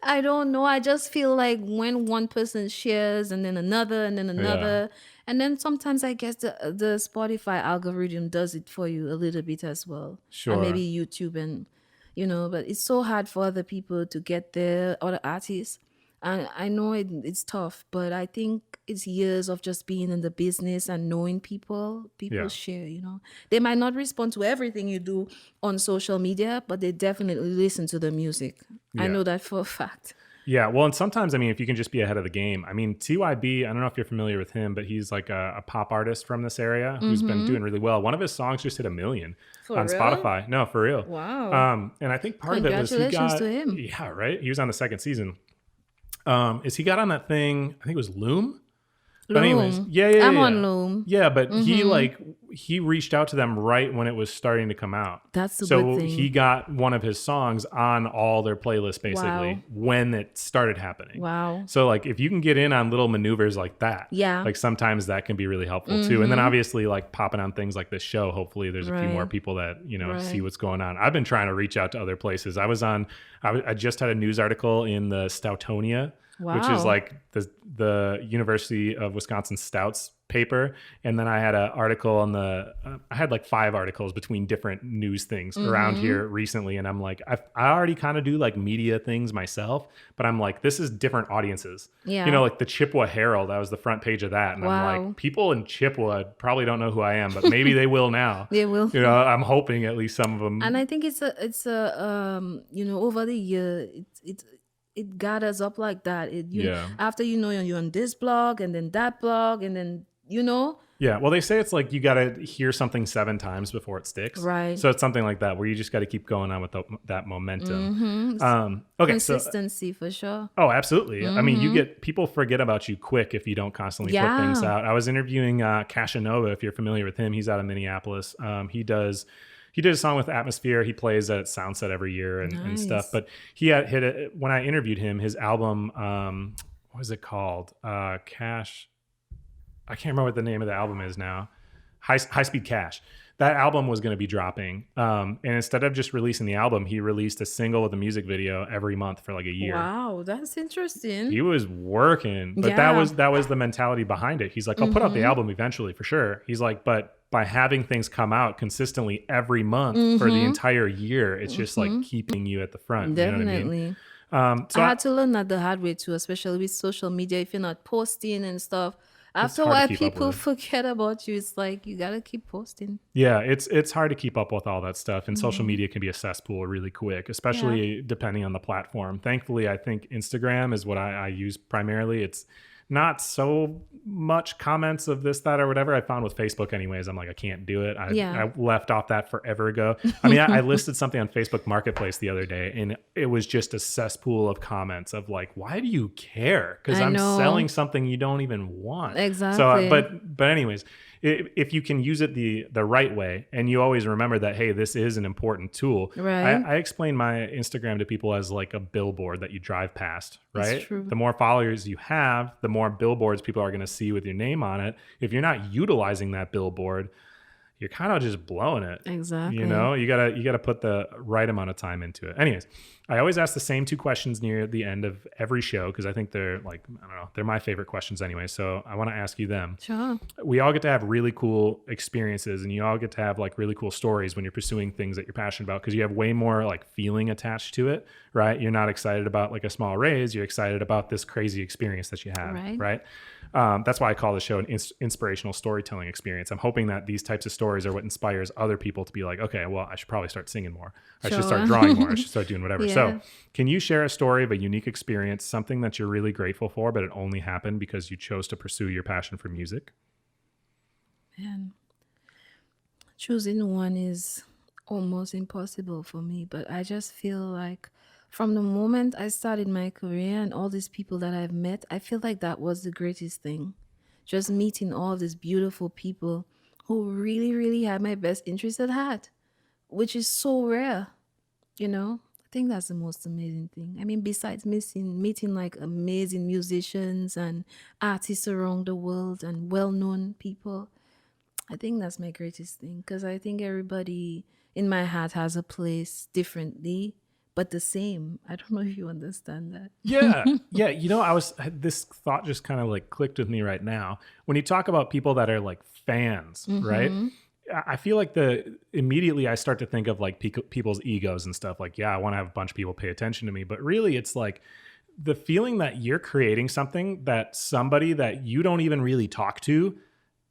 I don't know. I just feel like when one person shares and then another and then Yeah, another, and then sometimes I guess the Spotify algorithm does it for you a little bit as well, and maybe sure. YouTube and but it's so hard for other people to get there, other artists. And I know it's tough, but I think it's years of just being in the business and knowing people. People Yeah, share. They might not respond to everything you do on social media, but they definitely listen to the music. I yeah. know that for a fact. Yeah, well, and sometimes, I mean, if you can just be ahead of the game. I mean, TYB, I don't know if you're familiar with him, but he's like a pop artist from this area who's been doing really well. One of his songs just hit 1 million For on real? Spotify. No, for real. Wow. And I think part of it was he Congratulations got, to him. yeah, right. He was on the second season. Is he got on that thing? I think it was Loom. But anyways, Loom. yeah, yeah, I'm yeah, on yeah. Loom. Yeah, but he reached out to them right when it was starting to come out. That's a good So thing. he got one of his songs on all their playlists basically Wow. when it started happening. Wow. So like if you can get in on little maneuvers like that, Yeah. like sometimes that can be really helpful too. And then obviously like popping on things like this show, hopefully there's a few more Right. people that, see Right. what's going on. I've been trying to reach out to other places. I just had a news article in the Stoutonia, which is Wow. like the University of Wisconsin Stouts paper. And then I had an article on I had like 5 articles between different news things around here recently. And I'm like, I already kind of do like media things myself, but I'm like, this is different audiences. Yeah. Like the Chippewa Herald, that was the front page of that. And I'm Wow. like, people in Chippewa probably don't know who I am, but maybe they will now. They will. I'm hoping at least some of them. And I think over the year it gathers up like that. Yeah. After you're on this blog and then that blog and then Yeah, well, they say it's like you got to hear something 7 times before it sticks. Right. So it's something like that where you just got to keep going on with that momentum. Okay, so consistency for sure. oh, absolutely. I mean, people forget about you quick if you don't constantly put things Yeah. out. I was interviewing Cashanova, if you're familiar with him. He's out of Minneapolis. He did a song with Atmosphere. He plays at Soundset every year and stuff. Nice. But he had hit it when I interviewed him. His album, what was it called? Cash. I can't remember what the name of the album is now. High Speed Cash. That album was going to be dropping. And instead of just releasing the album, he released a single with a music video every month for like a year. Wow, that's interesting. He was working, but Yeah. that was the mentality behind it. He's like, I'll put out the album eventually for sure. He's like, but by having things come out consistently every month for the entire year, it's just like keeping you at the front. You know what I mean? Definitely. So I had to learn that the hard way too, especially with social media. If you're not posting and stuff, after a hard to while, keep up people with. forget about you. It's like you gotta keep posting. Yeah, it's hard to keep up with all that stuff, and social media can be a cesspool really quick, especially depending on the platform. Thankfully, I think Instagram is what I use primarily. It's not so much comments of this, that, or whatever. I found with Facebook anyways, I'm like, I can't do it. I left off that forever ago. I mean, I listed something on Facebook Marketplace the other day, and it was just a cesspool of comments of like, why do you care? Because I I'm know. selling something you don't even want. So, Exactly. but anyways, if you can use it the right way, and you always remember that, hey, this is an important tool. Right. I explain my Instagram to people as like a billboard that you drive past, right? It's true. The more followers you have, the more billboards people are going to see with your name on it. If you're not utilizing that billboard, you're kind of just blowing it. Exactly. You gotta put the right amount of time into it. Anyways, I always ask the same 2 questions near the end of every show because I think they're like, I don't know, they're my favorite questions anyway. So I want to ask you them. Sure. We all get to have really cool experiences, and you all get to have like really cool stories when you're pursuing things that you're passionate about because you have way more like feeling attached to it, right? You're not excited about like a small raise. You're excited about this crazy experience that you have, right? That's why I call the show an inspirational storytelling experience. I'm hoping that these types of stories are what inspires other people to be like, okay, well, I should probably start singing more. I should start drawing more. I should start doing whatever. Yeah. So can you share a story of a unique experience, something that you're really grateful for, but it only happened because you chose to pursue your passion for music? Man, choosing one is almost impossible for me, but I just feel like From the moment I started my career and all these people that I've met, I feel like that was the greatest thing. Just meeting all these beautiful people who really, really had my best interest at heart, which is so rare, you know? I think that's the most amazing thing. I mean, besides meeting like amazing musicians and artists around the world and well-known people, I think that's my greatest thing because I think everybody in my heart has a place differently, but the same. I don't know if you understand that. Yeah. Yeah. This thought just kind of like clicked with me right now. When you talk about people that are like fans, right? I feel like immediately I start to think of like people's egos and stuff like, yeah, I want to have a bunch of people pay attention to me. But really it's like the feeling that you're creating something that somebody that you don't even really talk to,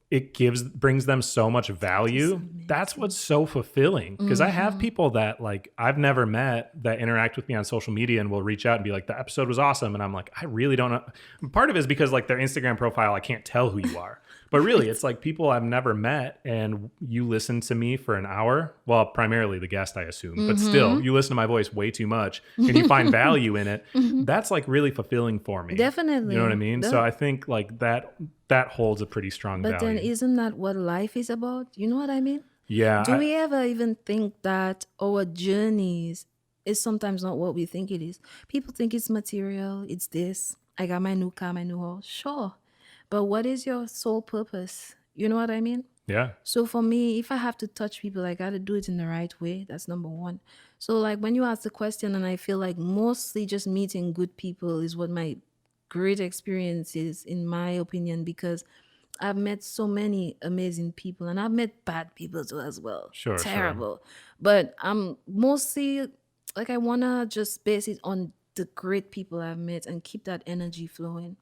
it brings them so much value. That's what's so fulfilling. Because I have people that like I've never met that interact with me on social media and will reach out and be like, the episode was awesome. And I'm like, I really don't know. Part of it is because like their Instagram profile, I can't tell who you are. But really, it's like people I've never met and you listen to me for an hour. Well, primarily the guest, I assume. But still, you listen to my voice way too much and you find value in it. That's like really fulfilling for me. Definitely. You know what I mean? So I think like that holds a pretty strong value. But then isn't that what life is about? You know what I mean? Yeah. Do we ever even think that our journeys is sometimes not what we think it is? People think it's material, it's this. I got my new car, my new house. Sure. But what is your sole purpose? You know what I mean? Yeah. So for me, if I have to touch people, I got to do it in the right way. That's number one. So like when you ask the question, and I feel like mostly just meeting good people is what my great experience is, in my opinion, because I've met so many amazing people and I've met bad people too as well. Sure. Terrible. But I'm mostly like, I want to just base it on the great people I've met and keep that energy flowing.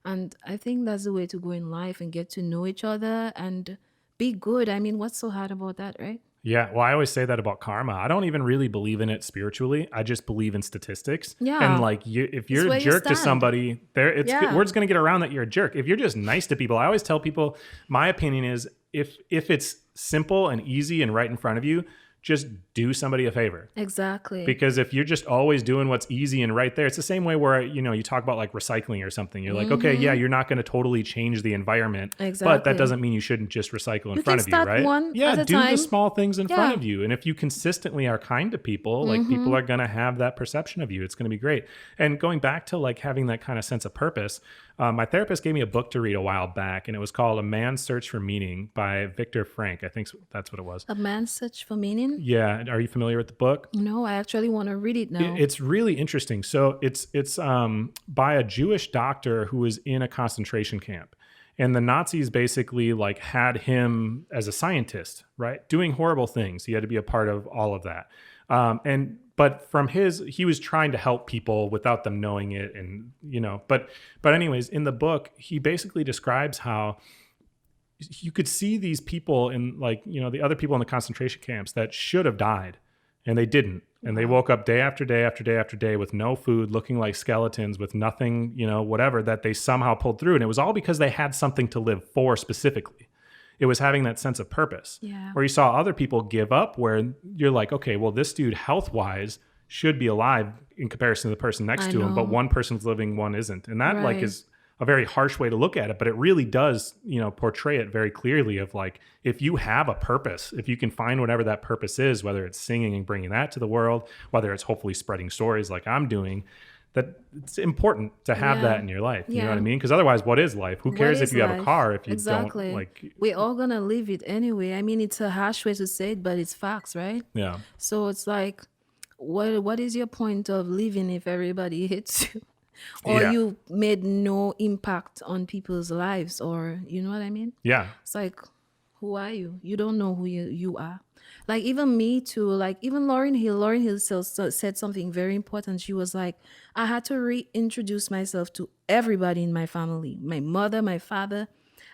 And I think that's the way to go in life and get to know each other and be good. I mean, what's so hard about that, right? Yeah. Well, I always say that about karma. I don't even really believe in it spiritually. I just believe in statistics. Yeah. And like, if you're a jerk to somebody, we're just going to get around that you're a jerk. If you're just nice to people, I always tell people, my opinion is if it's simple and easy and right in front of you, just do somebody a favor. Exactly. Because if you're just always doing what's easy and right there, it's the same way where, you talk about like recycling or something. You're like, okay, yeah, you're not going to totally change the environment, but that doesn't mean you shouldn't just recycle in front of you, right? Do the small things in front of you. And if you consistently are kind to people, like people are going to have that perception of you. It's going to be great. And going back to like having that kind of sense of purpose, my therapist gave me a book to read a while back, and it was called A Man's Search for Meaning by Viktor Frankl. I think that's what it was. A Man's Search for Meaning? Yeah. Are you familiar with the book? No, I actually want to read it now. It's really interesting. So it's by a Jewish doctor who was in a concentration camp. And the Nazis basically like had him as a scientist, right? Doing horrible things. He had to be a part of all of that. But he was trying to help people without them knowing it. And, but anyways, in the book, he basically describes how you could see these people in like, the other people in the concentration camps that should have died and they didn't. And they woke up day after day after day after day with no food, looking like skeletons, with nothing, whatever, that they somehow pulled through. And it was all because they had something to live for specifically. It was having that sense of purpose. Yeah. Where you saw other people give up, where you're like, okay, well, this dude health-wise should be alive in comparison to the person next to him, but one person's living, one isn't. And that like is a very harsh way to look at it, but it really does, portray it very clearly of like, if you have a purpose, if you can find whatever that purpose is, whether it's singing and bringing that to the world, whether it's hopefully spreading stories like I'm doing, that it's important to have that in your life. You know what I mean? Because otherwise, what is life? Who cares if you have a car if you don't like? We're all gonna live it anyway. I mean, it's a harsh way to say it, but it's facts, right? Yeah. So it's like, what is your point of living if everybody hits you? Or you made no impact on people's lives, or you know what I mean? Yeah. It's like, who are you? You don't know who you are. Like even me too, like even Lauryn Hill said something very important. She was like, I had to reintroduce myself to everybody in my family, my mother, my father.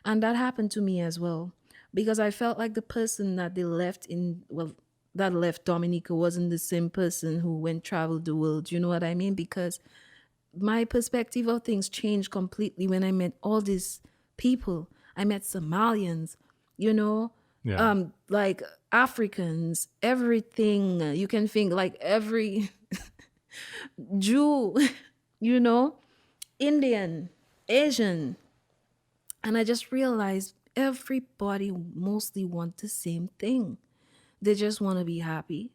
And that happened to me as well, because I felt like the person that that left Dominica wasn't the same person who traveled the world. You know what I mean? Because my perspective of things changed completely when I met all these people. I met Somalians, like Africans, everything you can think, like every Jew, you know, Indian, Asian. And I just realized everybody mostly want the same thing. They just want to be happy.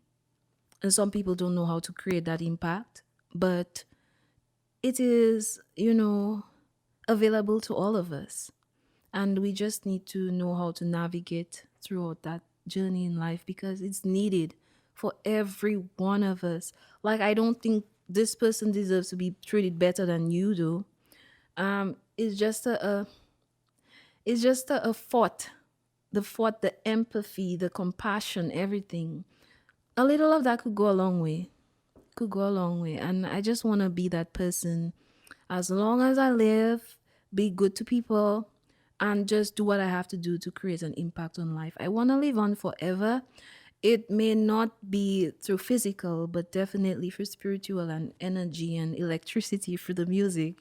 And some people don't know how to create that impact, but it is, available to all of us. And we just need to know how to navigate throughout that journey in life because it's needed for every one of us. Like, I don't think this person deserves to be treated better than you do. It's just a thought, the empathy, the compassion, everything. A little of that could go a long way. Could go a long way. And I just want to be that person as long as I live, be good to people, and just do what I have to do to create an impact on life. I want to live on forever. It may not be through physical, but definitely through spiritual and energy and electricity through the music,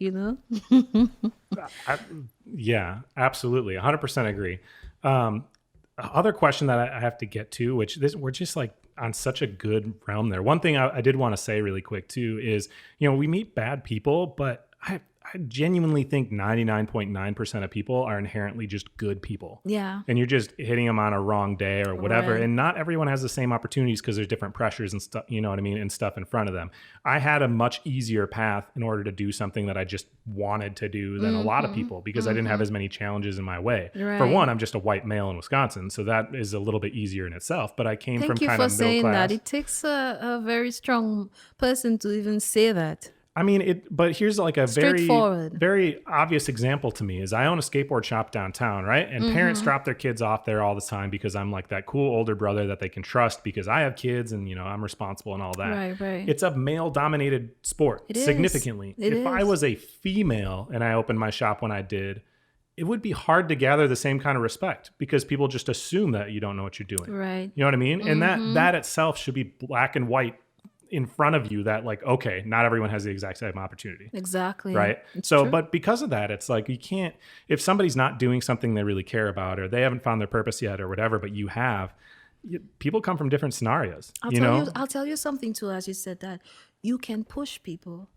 Yeah, absolutely. 100% agree. Other question that I have to get to, we're just like on such a good realm there. One thing I did want to say really quick too is, we meet bad people, but I genuinely think 99.9% of people are inherently just good people. Yeah. And you're just hitting them on a wrong day or whatever. Right. And not everyone has the same opportunities because there's different pressures and stuff, you know what I mean? And stuff in front of them. I had a much easier path in order to do something that I just wanted to do than a lot of people because I didn't have as many challenges in my way. Right. For one, I'm just a white male in Wisconsin. So that is a little bit easier in itself. But I came from kind of middle class. Thank you for saying that. It takes a very strong person to even say that. I mean, but here's like a very obvious example to me is I own a skateboard shop downtown, right? And parents drop their kids off there all the time because I'm like that cool older brother that they can trust because I have kids and, I'm responsible and all that. Right. It's a male dominated sport significantly. If I was a female and I opened my shop when I did, it would be hard to gather the same kind of respect because people just assume that you don't know what you're doing. Right. You know what I mean? And that itself should be black and white in front of you that like, okay, not everyone has the exact same opportunity. Exactly. Right. It's so, true. But because of that, it's like, you can't, if somebody's not doing something they really care about, or they haven't found their purpose yet or whatever, but you have, people come from different scenarios. I'll tell you something too, as you said that you can push people.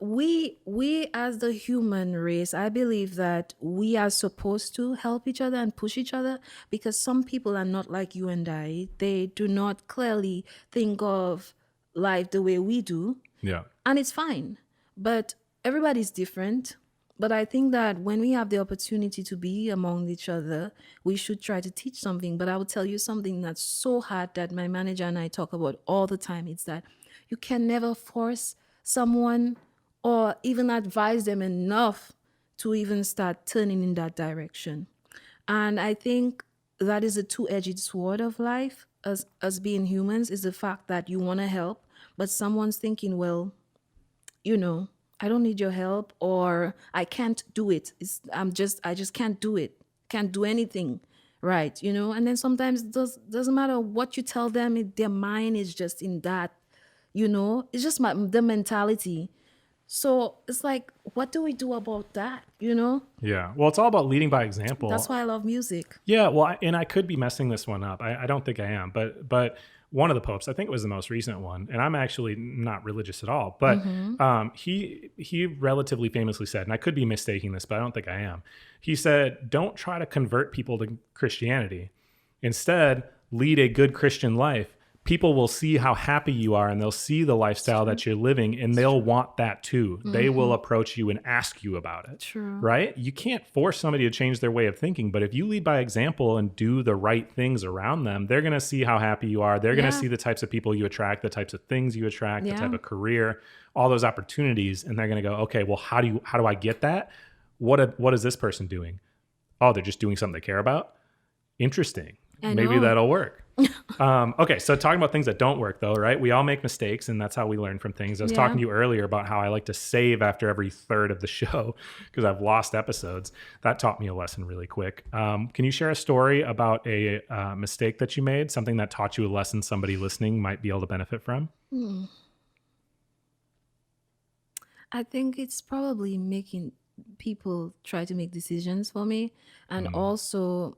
We as the human race, I believe that we are supposed to help each other and push each other because some people are not like you and I. They do not clearly think of life the way we do. Yeah. And it's fine. But everybody's different. But I think that when we have the opportunity to be among each other, we should try to teach something. But I will tell you something that's so hard that my manager and I talk about all the time. It's that you can never force someone or even advise them enough to even start turning in that direction. And I think that is a two-edged sword of life as being humans, is the fact that you want to help, but someone's thinking, well, I don't need your help, or I can't do it. I just can't do it. Can't do anything, right? And then sometimes it doesn't matter what you tell them. Their mind is just in that, it's just the mentality. So it's like, what do we do about that? Yeah. Well, it's all about leading by example. That's why I love music. Yeah. Well, and I could be messing this one up. I don't think I am, but one of the popes, I think it was the most recent one, and I'm actually not religious at all, but he relatively famously said, and I could be mistaking this, but I don't think I am. He said, don't try to convert people to Christianity. Instead, lead a good Christian life. People will see how happy you are, and they'll see the lifestyle that you're living, and they'll want that too. They will approach you and ask you about it. True. Right? You can't force somebody to change their way of thinking, but if you lead by example and do the right things around them, they're going to see how happy you are. They're going to see the types of people you attract, the types of things you attract, the type of career, all those opportunities, and they're going to go, okay, well, how do I get that? What is this person doing? Oh, they're just doing something they care about? Interesting. Maybe that'll work. Okay, so talking about things that don't work though, right? We all make mistakes, and that's how we learn from things. I was talking to you earlier about how I like to save after every third of the show because I've lost episodes. That taught me a lesson really quick. Can you share a story about a mistake that you made, something that taught you a lesson somebody listening might be able to benefit from? I think it's probably making people try to make decisions for me, and also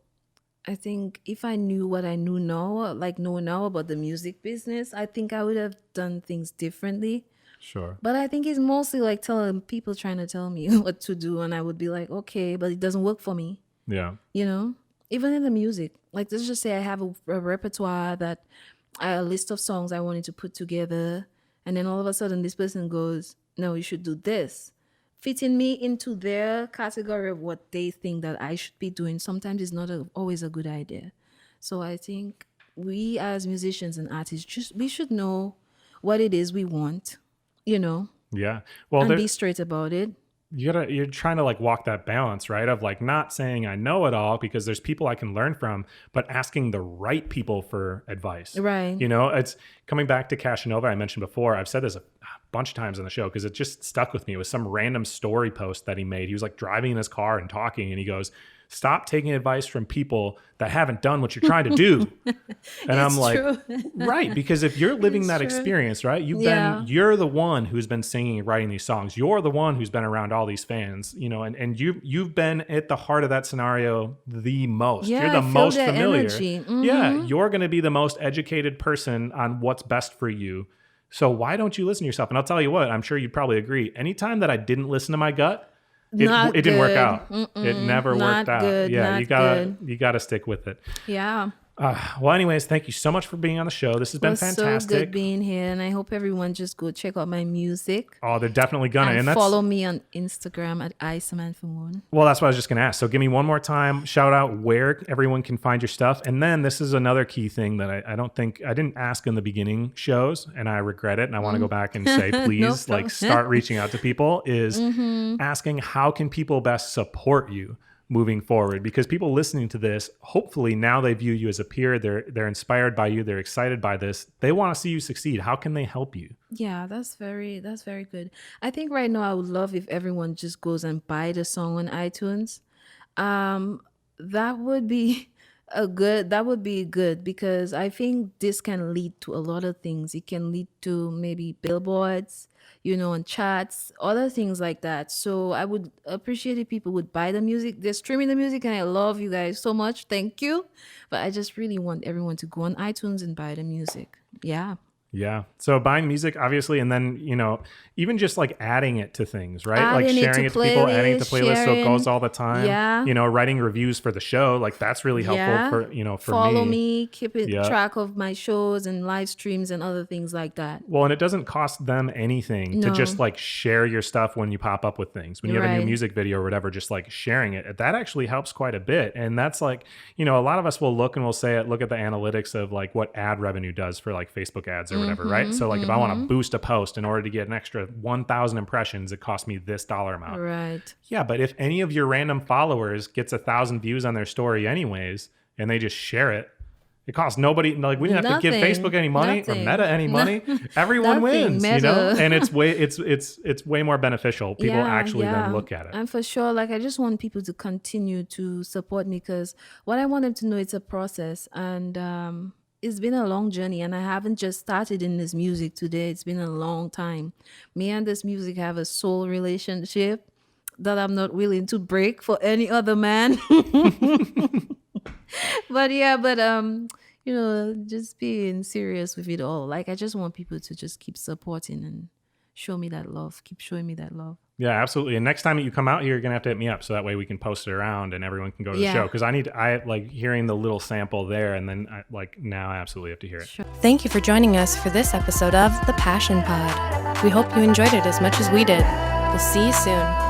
I think if I knew what I knew now, like know now about the music business, I think I would have done things differently. Sure. But I think it's mostly like telling people trying to tell me what to do, and I would be like, okay, but it doesn't work for me. Yeah. You know, even in the music, like let's just say I have a repertoire that a list of songs I wanted to put together, and then all of a sudden this person goes, no, you should do this. Fitting me into their category of what they think that I should be doing sometimes is not always a good idea. So I think we as musicians and artists, we should know what it is we want, Yeah. Well, and be straight about it. You're trying to like walk that balance, right? Of like not saying I know it all because there's people I can learn from, but asking the right people for advice. Right. It's coming back to Cashanova. I mentioned before, I've said this a bunch of times on the show because it just stuck with me. It was some random story post that he made. He was like driving in his car and talking, and he goes, stop taking advice from people that haven't done what you're trying to do. And I'm like, right. Because if you're living that experience, right, you're the one who's been singing and writing these songs. You're the one who's been around all these fans, and you've been at the heart of that scenario the most. Yeah, you're the most familiar. Mm-hmm. Yeah. You're going to be the most educated person on what's best for you. So why don't you listen to yourself? And I'll tell you what, I'm sure you'd probably agree. Anytime that I didn't listen to my gut, it didn't work out. It never worked out. Good, yeah, you gotta stick with it. Yeah. Well, anyways, thank you so much for being on the show. This has been fantastic. So good being here, and I hope everyone just go check out my music. Oh, they're definitely gonna. And follow me on Instagram at Samantha Moon. Well, that's what I was just gonna ask. So give me one more time, shout out where everyone can find your stuff, and then this is another key thing that I didn't ask in the beginning shows, and I regret it, and I want to go back and say, please, start reaching out to people. Is asking how can people best support you moving forward, because people listening to this, hopefully now they view you as a peer. They're inspired by you. They're excited by this. They want to see you succeed. How can they help you? Yeah, that's very good. I think right now I would love if everyone just goes and buy the song on iTunes. That would be good because I think this can lead to a lot of things. It can lead to maybe billboards, and charts, other things like that. So I would appreciate if people would buy the music. They're streaming the music, and I love you guys so much. Thank you. But I just really want everyone to go on iTunes and buy the music. Yeah. Yeah. So buying music, obviously, and then, even just like adding it to things, right? Like sharing it to people, adding it to playlists so it goes all the time. Yeah. Writing reviews for the show. Like that's really helpful for Follow me. Keep track of my shows and live streams and other things like that. Well, and it doesn't cost them anything to just like share your stuff when you pop up with things. When you have a new music video or whatever, just like sharing it. That actually helps quite a bit. And that's like, a lot of us will look and we'll say look at the analytics of like what ad revenue does for like Facebook ads or whatever, right? So like if I want to boost a post in order to get an extra 1,000 impressions, it costs me this dollar amount. Right. Yeah, but if any of your random followers gets 1,000 views on their story anyways, and they just share it, it costs nobody. Like we didn't have to give Facebook any money or Meta any money. Everyone wins, and it's way more beneficial. People actually then look at it. And for sure, like I just want people to continue to support me because what I want them to know, it's a process, and it's been a long journey, and I haven't just started in this music today. It's been a long time. Me and this music have a soul relationship that I'm not willing to break for any other man. But just being serious with it all. Like I just want people to just keep supporting and show me that love. Keep showing me that love. Yeah, absolutely. And next time you come out here, you're going to have to hit me up so that way we can post it around and everyone can go to the show. Because I like hearing the little sample there, and then now I absolutely have to hear it. Sure. Thank you for joining us for this episode of The Passion Pod. We hope you enjoyed it as much as we did. We'll see you soon.